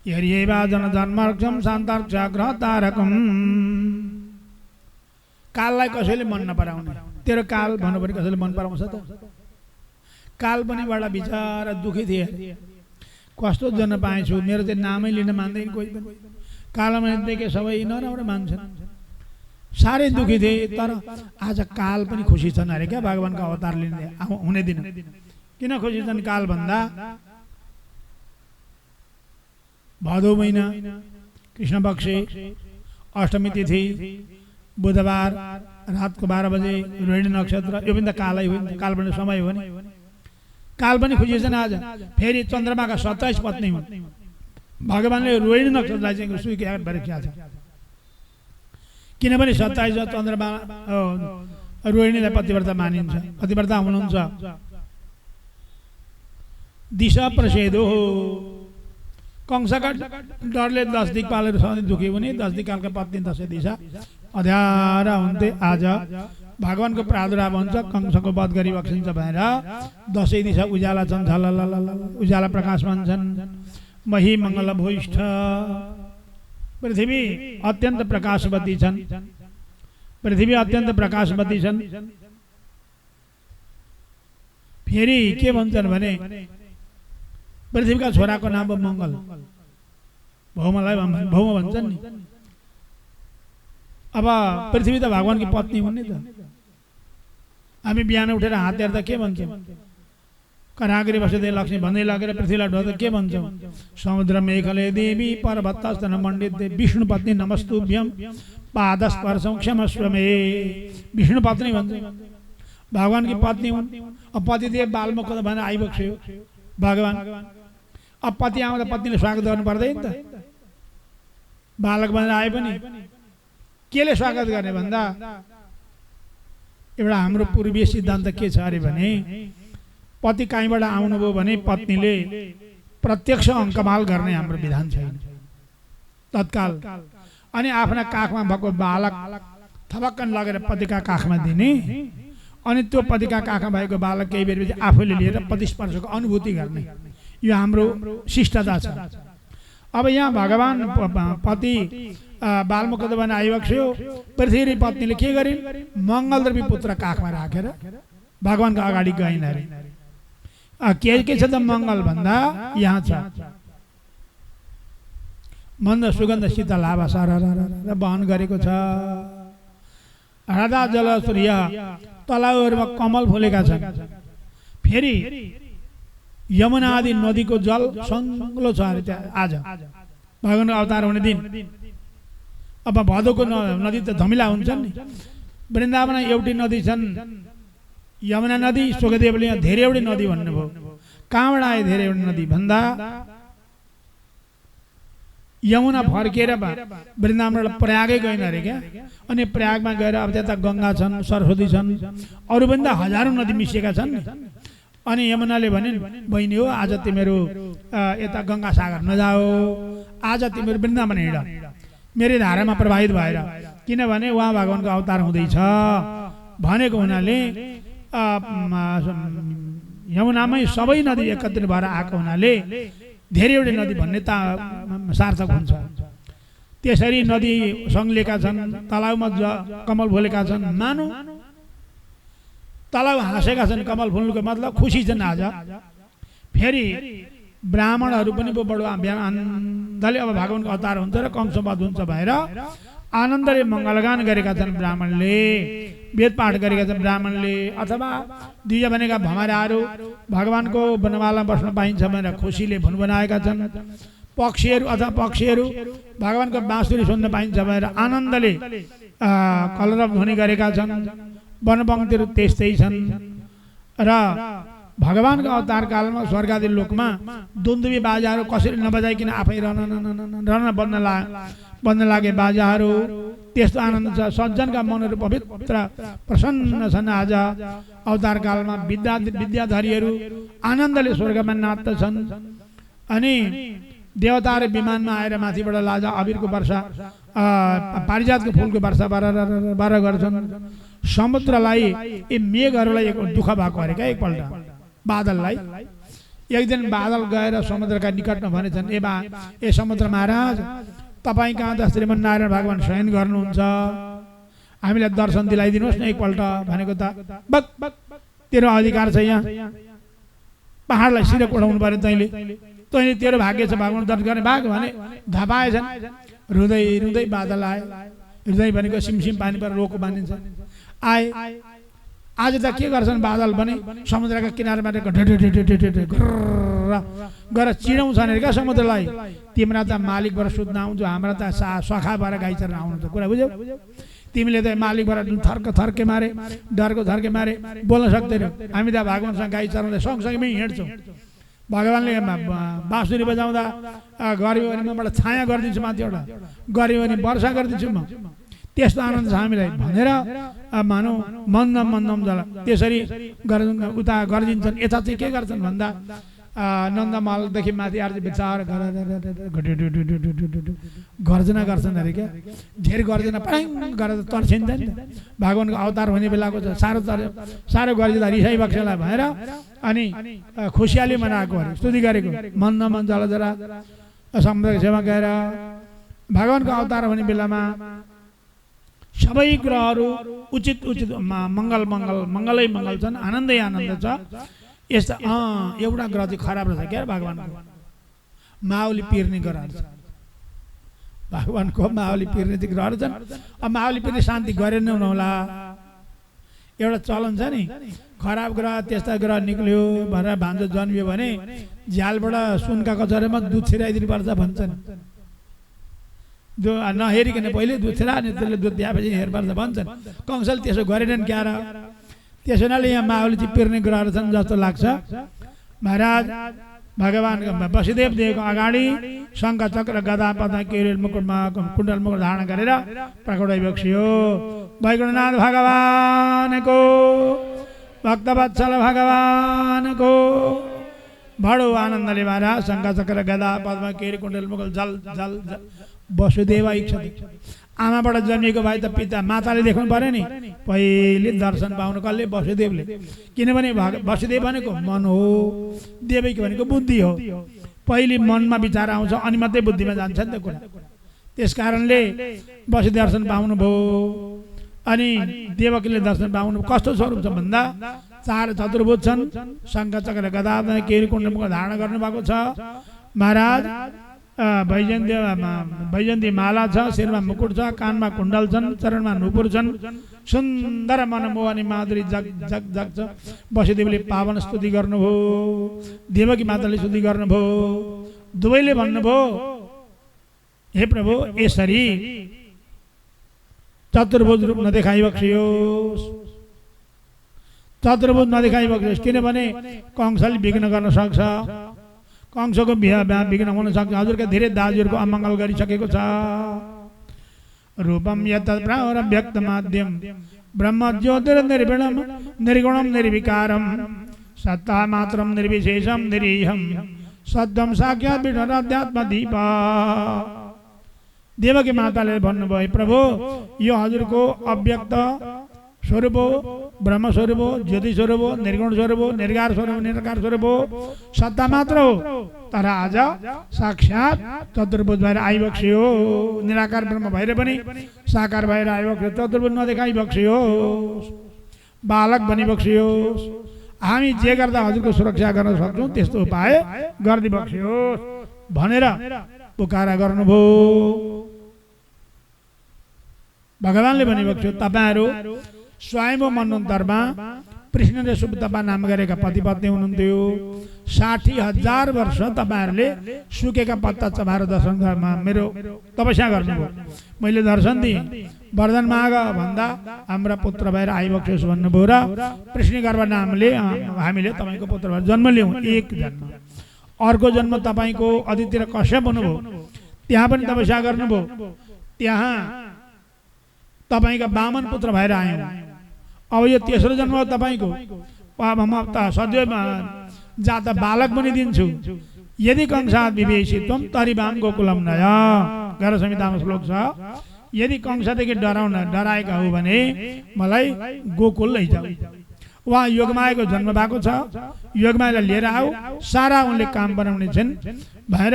यर्येवा जन जन्मर्क्षम शान्तार्क्ष ग्रहतारकम। काललाई कसैले मन नपराउने? तेरो काल भन्नु पनि कसैले मन पराउँछ त? काल पनि बडा बिचारा दुखी थिए। कस्तो जन पाएछु, मेरो चाहिँ नामै लिन मान्दैन कोही पनि। कालमा देखे सबै नराम्रो मान्छन्, साह्रै दुखी थिए। तर आज काल पनि खुसी छन् अरे क्या भगवानको अवतार लिने हुने दिन। किन खुसी छन् काल भन्दा? भदौ महिना कृष्ण पक्ष अष्टमी तिथि बुधबार रातको 12 बजे रोहिणी नक्षत्र, यो पनि त कालै हो, काल पनि समय हो नि। काल पनि खुसी छन् आज। फेरि चन्द्रमाका 27 पत्नी हुन्। भगवानले रोहिणी नक्षत्रलाई चाहिँ स्वीकार गरेका छ, किनभने 27 चन्द्रमा रोहिणीलाई पतिव्रता मानिन्छ, पतिव्रता हुनुहुन्छ। दिशा प्रसेदो हो, कंसका डरले 10 दिक्पालहरू सधैँ दुखी हुने। 10 दिक्पालका पत्नी 10 दिशा अध्यारा हुन्थे। आज भगवानको प्रादुर्भाव हुन्छ, कंसको वध गरी बक्सिन्छ भनेर 10 दिशा उज्याला छन्, झललल उज्याला प्रकाश भन्छन्। मही मङ्गल भूइष्ठ, पृथ्वी अत्यन्त प्रकाशवती छन्। पृथ्वी अत्यन्त प्रकाशवती छन्। फेरि के भन्छन् भने पृथ्वीका छोराको नाम मङ्गल, भौमलाई भौम भन्छन् नि। अब पृथ्वी त भगवानकी पत्नी हुन् नि त। हामी बिहान उठेर हात हेर्दा के भन्छौँ? कराग्री बसेदै लक्ष्मी भन्दै लगेर पृथ्वीलाई ढोग्दा के भन्छौँ? समुद्र मेघले देवी पर्वतस्तन मण्डित विष्णु पत्नी नमस्तुभ्यम पादस्पर्शं क्षमस्व मे। विष्णु पत्नी भन्छौँ, भगवानकी पत्नी हुन्। अब पतिदेव बालमुख भनेर आइबक्स्यो भगवान। अब पति आउँदा पत्नीले स्वागत गर्नु पर्दैन त? बालक भनेर आए पनि केले स्वागत गर्ने भन्दा एउटा हाम्रो पूर्वीय सिद्धान्त के छ अरे भने पति कहीँबाट आउनुभयो भने पत्नीले प्रत्यक्ष अङ्कमाल गर्ने हाम्रो विधान छैन तत्काल। अनि आफ्ना काखमा भएको बालक थपक्कन लगेर पतिका काखमा दिने, अनि त्यो पतिका काखमा भएको बालक केही बेरपछि आफूले लिएर पतिस्पर्शको अनुभूति गर्ने, यो हाम्रो शिष्टता छ। अब यहाँ भगवान पति बालमुख भने आइबक्स्यो। पृथ्वी पत्नीले के गरिन्? मङ्गलद्रवी पुत्र काखमा राखेर भगवानको अगाडि गइन् अरे। के छ त मङ्गल भन्दा यहाँ छ मन्द सुगन्ध शीतल हावा सरर वहन गरेको छ। राधा जल सूर्य तलाउहरूमा कमल फुलेका छन्। फेरि यमुना आदि नदीको जल सङ्लो छ अरे त्यहाँ आज भगवानको अवतार हुने दिन। अब भदौको नदी त धमिला हुन्छन् नि। वृन्दावनमा एउटै नदी छन्, यमुना नदी। सुखदेवले यहाँ धेरैवटै नदी भन्नुभयो। कहाँबाट आयो धेरैवटै नदी भन्दा यमुना फर्केर वृन्दावनबाट प्रयागै गएन अरे क्या। अनि प्रयागमा गएर अब त्यता गङ्गा छन्, सरस्वती छन्, अरू पनि त हजारौँ नदी मिसिएका छन्। अनि यमुनाले भने बहिनी हो आज तिमीहरू यता गङ्गा सागर नजाऊ, आज तिमीहरू वृन्दावन हिँड मेरै धारामा प्रभावित भएर, किनभने उहाँ भगवानको अवतार हुँदैछ भनेको हुनाले यमुनामै सबै नदी एकत्रित भएर आएको हुनाले धेरैवटा नदी भन्ने सार्थक हुन्छ। त्यसरी नदी सङ्लेका छन्, तलाउमा कमल फुलेका छन्, मानौ तलाउ हाँसेका छन्, कमल फुल्नुको मतलब खुसी छन्। आज फेरि ब्राह्मणहरू पनि बडो आनन्दले अब भगवानको अवतार हुन्छ र कंसवध हुन्छ भएर आनन्दले मङ्गलगान गरेका छन् ब्राह्मणले, वेद पाठ गरेका छन् ब्राह्मणले, अथवा दुई भनेका भमराहरू भगवानको वनमाला बस्न पाइन्छ भनेर खुसीले भुनभुनाएका छन्। पक्षीहरू अथवा पक्षीहरू भगवानको बाँसुरी सुन्न पाइन्छ भनेर आनन्दले कलरव ध्वनि गरेका छन्। वनपङ्क्तिहरू त्यस्तै छन् र भगवानको अवतार कालमा स्वर्गादी लोकमा दुन्दुबी बाजाहरू कसरी नबजाइकन आफै रहन बन्न लागे बाजाहरू, त्यस्तो आनन्द छ। सज्जनका मनहरू पवित्र प्रसन्न छन्। आज अवतार कालमा विद्याधरीहरू आनन्दले स्वर्गमा नाच्दछन्। अनि देवताहरू विमानमा आएर माथिबाट लाजा अबिरको वर्षा, पारिजातको फुलको वर्षा बार गर्छन्। समुद्रलाई यी मेघहरूलाई एक दुःख भएको अरे क्या, एकपल्ट बादललाई एक दिन बादल गएर समुद्रका निकटमा भनेछन्, ए समुद्र महाराज, तपाईँ कहाँ त श्रीमन्नारायण भगवान शयन गर्नुहुन्छ, हामीलाई दर्शन दिलाइदिनुहोस् न एकपल्ट भनेको त बक तेरो अधिकार छ, यहाँ पहाडलाई सिरक उठाउनु पर्यो, तैँले तेरो भाग्य छ भगवान दर्शन गर्ने भाग भने धपाएछन्। रुँदै रुँदै बादल आए, हृदय भनेको सिमसिम पानी पर रोको मानिन्छ, आए। आज त के गर्छन् बादल भने समुद्रका किनारमा गएर चिडाउँछन् अरे क्या समुद्रलाई, तिम्रा त मालिकबाट सुत्न आउँछ, हाम्रा त सखाबाट गाई चर्न आउनु त कुरा बुझ्यौ। तिमीले त मालिकबाट थर्के मारे, डरको थर्के मारे बोल्न सक्दैनौ, हामी त भगवानसँग गाई चराउँदै सँगसँगै हिँड्छौँ। भगवानले बाँसुरी बजाउँदा गऱ्यो भने मबाट छाया गरिदिन्छु, माथिबाट गऱ्यो भने वर्षा गरिदिन्छु म, त्यस्तो आनन्द छ हामीलाई भनेर मानौ मन्दम मन्दम जल त्यसरी उता गरिदिन्छन्। यता चाहिँ के गर्छन् भन्दा नन्दमहलदेखि माथि आएर विचार गर्जना गर्छन् अरे क्या, धेर गर्जना प्राङ गरेर तर्सिन्छ नि त। भगवानको अवतार हुने बेलाको साह्रो गरिदिँदा रिसाइ बक्सेला भएर अनि खुसियाली मनाएको अरे, स्तुति गरेको मन्दम जल जरा समुद्रको छेउमा गएर भगवानको अवतार हुने बेलामा सबै ग्रहहरू उचित मङ्गलै मङ्गल छन्, आनन्दै आनन्द छ। यस्ता एउटा ग्रह चाहिँ खराब रहेछ क्या भगवानको, माउली पिर्ने ग्रहहरू छन्। भगवानको माउली पिर्ने चाहिँ ग्रहहरू छन्। अब माउली पिर्ने शान्ति गरेर नै हुनुहोला, एउटा चलन छ नि, खराब ग्रह त्यस्ता ग्रह निक्ल्यो भनेर भान्जो जन्मियो भने झ्यालबाट सुनका कचौरामा दुध छिराइदिनुपर्छ भन्छन्। जो नहेरिकन पहिले दुध छिरा अनि त्यसले दुध दिएपछि हेर्नुपर्छ भन्छन्। कंसले त्यसो गरेनन् क्या र, त्यसो हुनाले यहाँ माउली चाहिँ पिर्ने ग्रहहरू छन् जस्तो लाग्छ। महाराज भगवानको वसुदेव देवको अगाडि शङ्ख चक्र गदा पदा किरीट मुकुटमा कुण्डल मुकुट धारण गरेर प्रकट बक्सियो। वैकुण्ठनाथ भगवानको, भक्तवत्सल भगवानको बडो आनन्दले महाराज शङ्ख चक्र गदा पद्म किरीट कुण्डल मुकुट जल जल वसुदेव इच्छति। आमाबाट जन्मिएको भाइ त पिता माताले देख्नु पर्यो नि, पहिले दर्शन पाउनु कसले? वसुदेवले। किनभने वसुदेव भनेको मन हो, देवकी भनेको बुद्धि हो। पहिले मनमा विचार आउँछ अनि मात्रै बुद्धिमा जान्छ नि त कुरा। त्यस कारणले वसुदेव दर्शन पाउनुभयो। अनि देवकीले दर्शन पाउनु कस्तो स्वरूप छ भन्दा चार चतुर्भुज छन्, शङ्ख चक्र गदा किरीट कुण्डल मुकुट धारण गर्नुभएको छ। महाराज वैजयन्ती माला छ, शिरमा मुकुट छ, कानमा कुण्डल छन्, चरणमा नुपुर छन्, सुन्दर मनमोहनी माधुरी जग जग जग छ। वसुदेवले पावन स्तुति गर्नुभयो, देवकी माताले स्तुति गर्नुभयो। दुवैले भन्नुभयो, हे प्रभु यसरी चतुर्भुज रूप नदेखाइ बक्सियोस्, चतुर्भुज नदेखाइ बक्सियोस्। किनभने कंसले विघ्न गर्न सक्छ, कंसको विघ्न हुन सक्छ। हजुरका धेरै दाजुहरूको अमङ्गल गरिसकेको छ। रूपम यतत् व्यक्त माध्यम ब्रह्म ज्योतिर्निर्विणम निर्गुणम निर्विकारम सत्ता मात्रम निर्विशेषम निरीहम सद्यम साक्षात् विठलाध्यात्म दीप। देवकी माताले भन्नुभयो प्रभु यो हजुरको अव्यक्त स्वरूप हो, ब्रह्म स्वरूप हो, ज्योति स्वरूप हो, निर्गुण स्वरूप हो, निर्गार स्वरूप हो, निराकार स्वरूप हो, सत्ता मात्र हो। तर आज साक्षात् चतुर्भुज भएर आइबक्सियो, निराकार ब्रह्म भएर पनि साकार भएर आइबक्सियो, चतुर्भुज नदेखाइ बक्सियो, बालक बनिबक्सियोस्। हामी जे गर्दा हजुरको सुरक्षा गर्न सक्छौँ त्यस्तो उपाय गरिदिबक्सियोस् भनेर पुकारा गर्नुभयो। भगवानले भनिबक्सियो तपाईहरू स्वयं मन्वन्तरमा कृष्णले सुब्तपा नाम गरेका पति पत्नी हुनुहुन्थ्यो। 60,000 वर्ष तपाईहरूले सुकेका पत्ता चबाएर दर्शन मेरो तपस्या गर्नुभयो। मैले दर्शन दिएँ, वरदान माग भन्दा हाम्रा पुत्र भएर आइबक्सियोस् भन्नुभयो र कृष्ण गर्भ नामले हामीले तपाईँको पुत्र भएर जन्म लियौँ। एक जन्म, अर्को जन्म तपाईँको अदिति र कश्यप हुनुभयो, त्यहाँ पनि तपस्या गर्नुभयो, त्यहाँ तपाईँका वामन पुत्र भएर आयौँ। अब यो तेस्रो जन्म हो तपाईँको, अब म त सदैव जात बालक पनि दिन्छु। यदि कंसात् विवेशित्वं तरिवां गोकुलम नया, गारो संहितामा श्लोक छ। यदि कंसदेखि डराएका हो भने मलाई गोकुल लैजाऊ। उहाँ योगमायाको जन्म भएको छ, योगमायालाई लिएर आऊ, सारा उनले काम बनाउने छन् भएर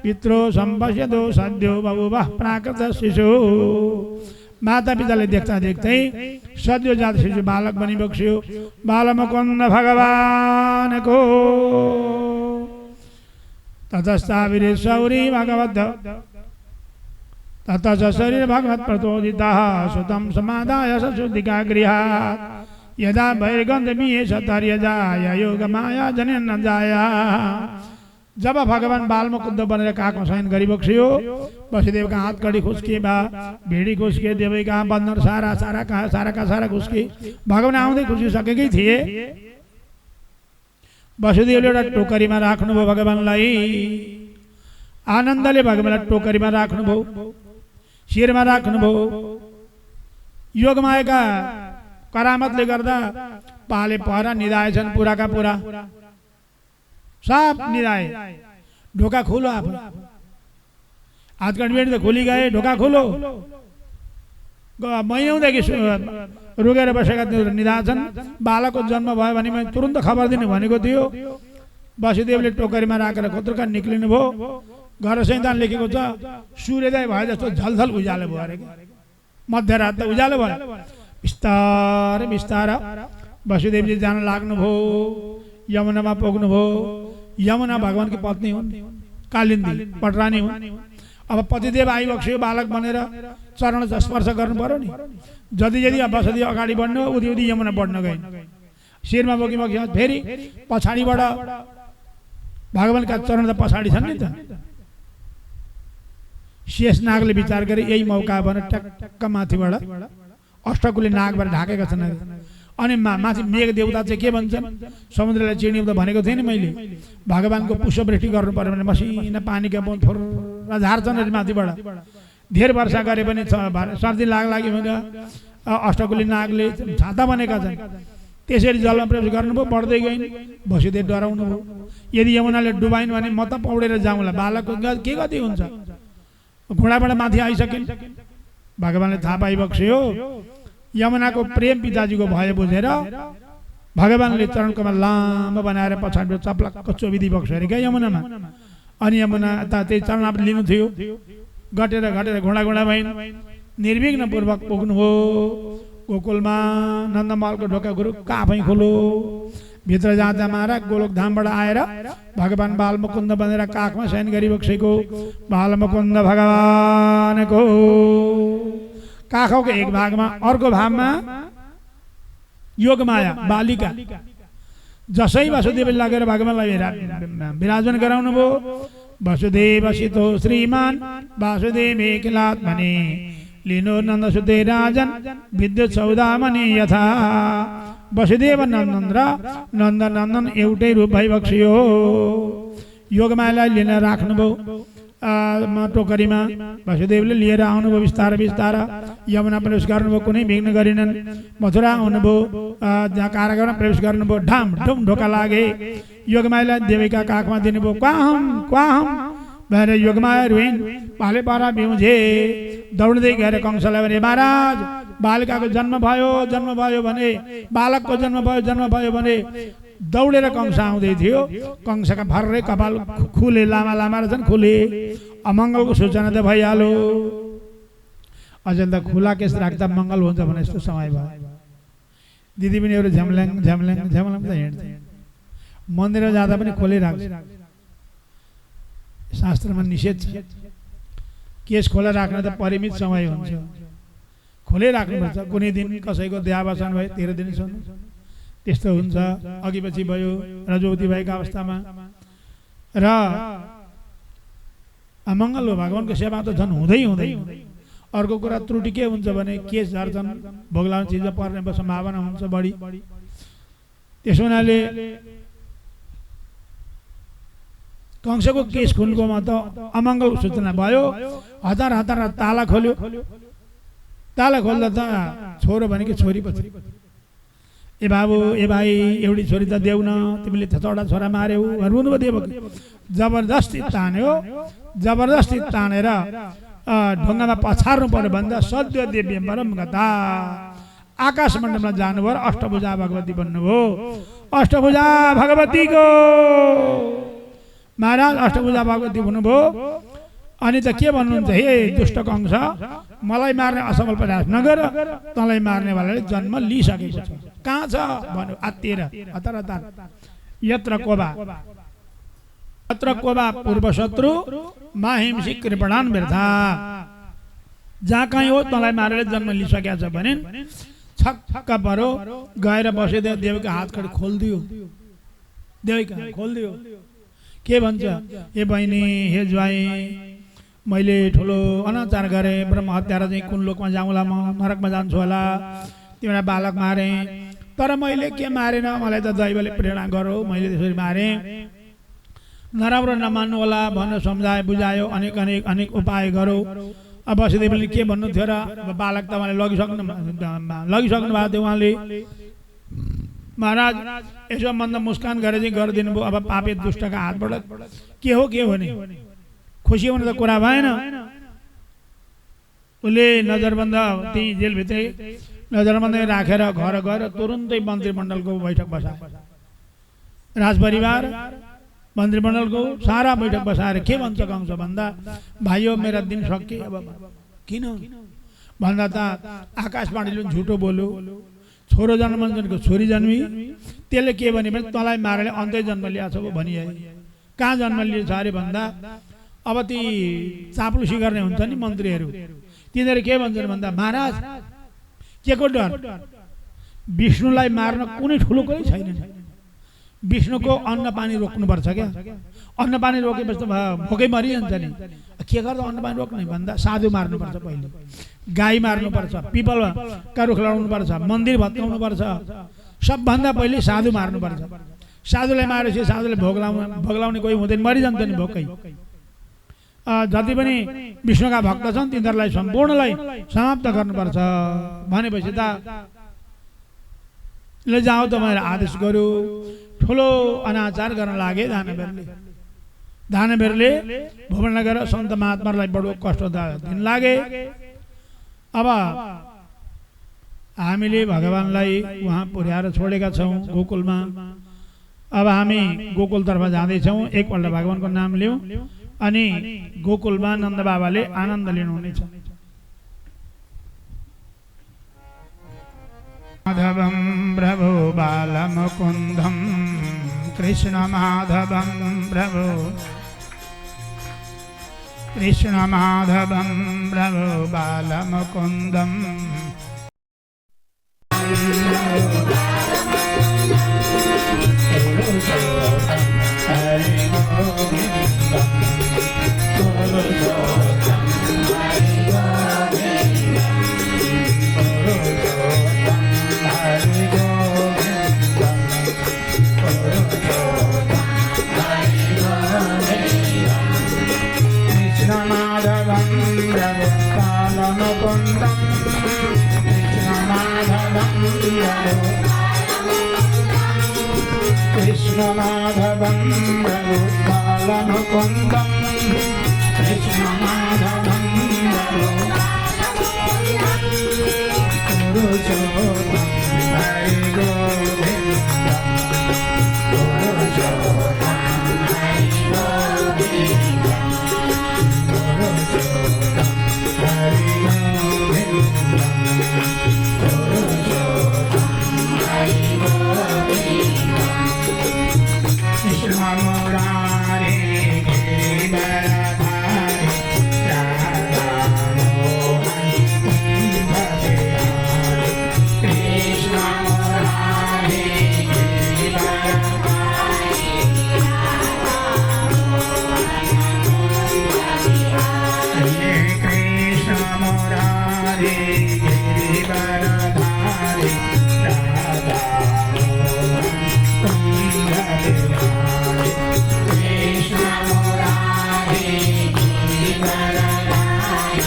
पित्रो सम्पश्यतो सद्यो बभुवः प्राकृत शिशु। माता पिताले देख्दा देख्दै सद्यो जात शिशु बालक बनिबक्सियो। बालमुकुन्द भगवानको ततस्ताविरे शौरी भगवद् ततः शरीर भगवत् प्रचोदितः सुतं समादाय सशुद्धिका गृहात् यदा बहिर्गन्तमीये सतर्यजाय योगमाया जनेन जाया। जब भगवान बालमुकुन्द बनेर काखमा शयन गरिबक्सियो, वसुदेवका हात कडी खुस्के बा भेडी खुस्के, देवैका बन्धन सारा सारा खुस्के। भगवान आउँदै खुसिसकेकै थिए। वसुदेवले एउटा टोकरीमा राख्नुभयो भगवानलाई, आनन्दले भगवानलाई टोकरीमा राख्नुभयो, शिरमा राख्नुभयो। योगमायाका करामतले गर्दा पाले पहरा निधाएछन् पुराका पुरा, सब निधाए। ढोका खोलो, आफू हातकडी त खोली गए, ढोका खोलो। महिनौदेखि रुगेर बसेका निधाछन्। बालकको जन्म भयो भने मैले तुरन्त खबर दिनु भनेको थियो। वसुदेवले टोकरीमा राखेर खोत्रुका निक्लिनु भयो। घर संहितामा लेखेको छ सूर्योदय भए जस्तो झलझल उज्यालो भयो अरे, मध्यरात त उज्यालो भयो। बिस्तारै बिस्तारै वसुदेवजी जान लाग्नुभयो, यमुनामा पुग्नुभयो। यमुना भगवानकी पत्नी हुन्, कालिन्दी पटरानी हुन्। अब पतिदेव आइबक्सियो बालक बनेर, चरण स्पर्श गर्नु पर्यो नि। जति जति वसुदेव अगाडि बढ्नु उति उति यमुना बढ्न गइन्। शिरमा बोकिबक्सियो, फेरि पछाडिबाट भगवानका चरण त पछाडि छन् नि त। शेषनागले विचार गरे यही मौका भनेर ट्याक्क माथिबाट अष्टकुली नागबाट ढाकेका छन्। अनि माथि मेघ देवता चाहिँ के भन्छन्, समुद्रलाई चिर्ने त भनेको थिएँ नि मैले, भगवानको पुष्पवृष्टि गर्नु पर्यो भने मसिना पानीका बुँद फुर्र झार्छन् माथिबाट। धेर वर्षा गरे पनि सर्दी लाग्यो भने अष्टकुली नागले छाता बनेका छन्। त्यसरी जलमा प्रवेश गर्नुभयो, बढ्दै गइन्। वसुदेव डराउनु भयो, यदि यमुनाले डुबाइन् भने म त पौडेर जाउँला, बालकको के गति हुन्छ। घोडाबाट माथि आइसकिन्। भगवानले थाहा पाइबक्सियो। यमुनाको प्रेम पिताजीको भए बुझेर भगवानले चरणकोमा लामो बनाएर पछाडि चप्लक्क चोबिदी बक्स्यो अरे क्या यमुनामा। अनि यमुना त्यही चरण लिनु थियो, घटेर घटेर घोडा भइन्। निर्विघ्न पूर्वक पुग्नुभयो गोकुलमा। नन्दमहलको ढोका गुरुक्क आफै खोलो। भित्र जाँदा महाराज गोलोक धामबाट आएर भगवान बालमुकुन्द बनेर काखमा शयन गरिबक्सेको बालमुकुन्द भगवानको काखको एक भागमा, अर्को भागमा योगमाया बालिका। जसै वसुदेव लगेर भगवानलाई विराजमान गराउनु भयो। वसुदेवसितो श्रीमान वासुदेव एकलात् भने लिनो नन्दसुते राजन विद्युत सौदामणि यथा। वसुदेव नन्दन र नन्दनन्दन एउटै रूप भइबक्सियो। योगमायालाई लिन राख्नुभयो। टोकरीमा वसुदेवले लिएर आउनुभयो बिस्तार बिस्तार यमुना प्रवेश गर्नुभयो कुनै विघ्न गरेनन् मथुरा आउनुभयो जहाँ कारागारमा प्रवेश गर्नुभयो ढाम ढुम ढोका लागे योगमायालाई देवीका काखमा दिनुभयो क्वाहम भनेर योगमाया रुइन् पाले पारा बिउझे दौड्दै गएर कंसलाई भने महाराज बालिकाको जन्म भयो भने बालकको जन्म भयो भने दौडेर कंस आउँदै थियो कंसका भर्रै कपाल खुले लामा लामा रहेछन् खुले अमङ्गलको सूचना त भइहाल्यो अझ त खुला केस राख्दा मङ्गल हुन्छ भने यस्तो समय भयो दिदी पनि एउटा झ्याम्ल्याङ त हिँड्थे मन्दिरमा जाँदा पनि खोले राख्छ शास्त्रमा निषेध छ केस खोला राख्न त परिमित समय हुन्छ खोले राख्नुपर्छ कुनै दिन कसैको देहावसान भयो 13 दिनसम्म त्यस्तो हुन्छ अघि पछि भयो रजोवती भएका अवस्थामा र अमङ्गल हो भगवानको सेवा त झन् हुँदै अर्को कुरा त्रुटि के हुन्छ भने केस झर्छन् भोग्लाउने चिजमा पर्ने सम्भावना हुन्छ बढी त्यसो हुनाले कंसको केस खुल्कोमा त अमङ्गल सूचना भयो हतार ताला खोल्यो ताला खोल्दा त छोरो भनेको छोरी पछि ए बाबु ए भाइ एउटी छोरी त देऊ न तिमीले छवटा छोरा मार्यौ रुनुभयो देवकी जबरजस्ती तानेर ढुङ्गामा पछार्नु पर्यो भन्दा सद्य देवी परम गता आकाश मण्डलमा जानुभयो अष्टभुजा भगवती बन्नुभयो अष्टभुजा भगवतीको महाराज अष्टभुजा भगवती हुनुभयो अनि त के भन्नुहुन्छ हे दुष्ट कंस मलाई मार्ने असफल प्रयास नगर तँलाई मार्नेवालाले जन्म लिइसकेको छ कहाँ छ भन्यो आत्तिएर हतार यत्र कोबा पूर्व शत्रु माहिंसी कृपणान व्यर्था जहाँ कहीँ हो तँलाई मारेर जन्म लिइसकेको छ भने छक्क परो गएर बसेर देवको हात खडे खोलिदियो देवकी खोलिदियो के भन्छ ए बहिनी हे ज्वाइँ मैले ठुलो अनाचार गरेँ ब्रह्म हत्यारा चाहिँ कुन लोकमा जाउँला म नरकमा जान्छु होला तिमीलाई बालक मारेँ तर मैले के मारेन मलाई त दैवले प्रेरणा गरो मैले त्यसरी मारेँ नराम्रो नमान्नु होला भनेर सम्झाए बुझायो अनेक उपाय गरौ अब वसुदेवले के भन्नु थियो र बालक त मलाई लगिसक्नु भएको थियो उहाँले महाराज यसो मन्द मुस्कान गरेर चाहिँ गरिदिनु भयो अब पापे दुष्टका हातबाट के हो नि खुसी हुने त कुरा भएन उसले नजरबन्द त्यही जेलभित्रै नजरबन्दै राखेर घर गएर तुरुन्तै मन्त्रीमण्डलको बैठक बसाए राजपरिवार मन्त्रीमण्डलको सारा बैठक बसाएर के भन्छ कंस भन्दा भाइयो मेरा दिन सके अब किन भन्दा त आकाशवाणीले झुटो बोल्यो छोरो जन्मको छोरी जन्मी त्यसले के भने तँलाई मारेर अन्त्य जन्म ल्याएको छ भनिहाले कहाँ जन्म लिएछ अरे भन्दा अब ती चाप्लुसी गर्ने हुन्छ नि मन्त्रीहरू तिनीहरू के भन्छन् भन्दा महाराज के को डर विष्णुलाई मार्न कुनै ठुलो कुनै छैन विष्णुको अन्न पानी रोक्नुपर्छ क्या अन्न पानी रोकेपछि त भोकै मरिजान्छ नि के गर्दा अन्न पानी रोक्ने भन्दा साधु मार्नुपर्छ पहिले गाई मार्नुपर्छ पिपलका रुख लगाउनुपर्छ मन्दिर भत्काउनुपर्छ सबभन्दा पहिले साधु मार्नुपर्छ साधुलाई मारेपछि साधुले भोग्लाउने कोही हुँदैन मरिजान्छ नि भोकै जति पनि विष्णुका भक्त छन् तिनीहरूलाई सम्पूर्णलाई समाप्त गर्नुपर्छ भनेपछि त ले जाऊ त मैले आदेश गर्यो ठुलो अनाचार गर्न लागे दानवेरले भुवनगर सन्त महात्मालाई बडो कष्ट दिन लागे अब हामीले भगवानलाई वहाँ पुर्याएर छोडेका छौँ गोकुलमा अब हामी गोकुलतर्फ जाँदैछौँ एकपल्ट भगवानको नाम लियौँ अनि गोकुलमा नन्द बाबाले आनन्द लिनुहुनेछ माधवं प्रभु बालमुकुन्दं कृष्ण माधवं प्रभु कृष्ण माधवं प्रभु बालमुकुन्दं कृष्णमाधवं गोपालमुकुन्दं कृष्णमाधवं पुरुषोत्तमं हरि गोविन्दं पुरुषोत्तमं हरि गोविन्दं पुरुषोत्तमं हरि गोविन्दं पुरुषोत्तमं हरि गोविन्दं कृष्ण मुरारे गिरिवरधारी राधा मोहन कुंभ बिहारी कृष्ण मुरारे गिरिवरधारी हे कृष्ण मुरारे गिरिवरधारी राधा मोहन कुंभ बिहारी कृष्ण मुरारे गिरिवरधारी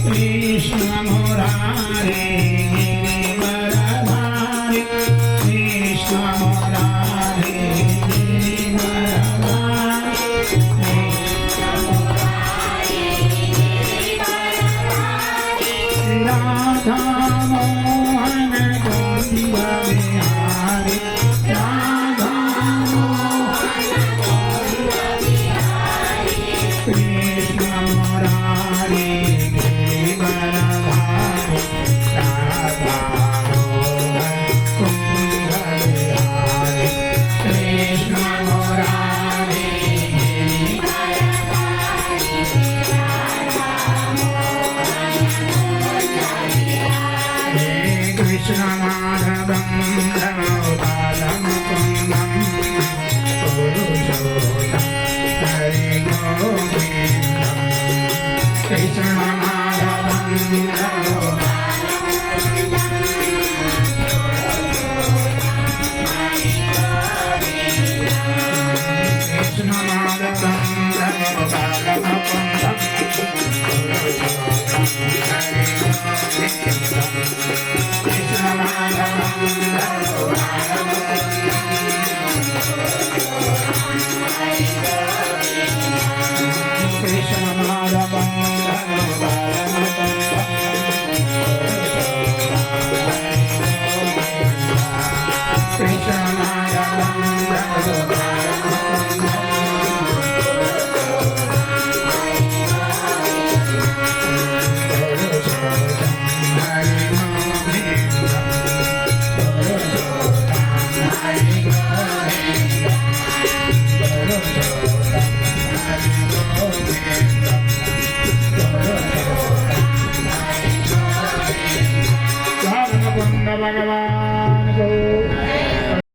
कृष्ण मुरारे गिरिवरधारी कृष्ण मुरारे गिरिवरधारी राधा मोहन कुंभ बिहारी राधा मोहन कुंभ बिहारी कृष्ण मुरारे गिरिवरधारी राधा मोहन कुंभ बिहारी कृष्ण मुरारे हे कृष्ण माधवं गोपालमुकुन्दं पुरुषोत्तमं हरि गोविन्दं कृष्ण माधवं कृष्ण माधवं गोपालमुकुन्दं पुरुषोत्तमं हरि गोविन्दं कृष्ण माधवं कृष्ण माधवं कृष्ण माधवं भगवान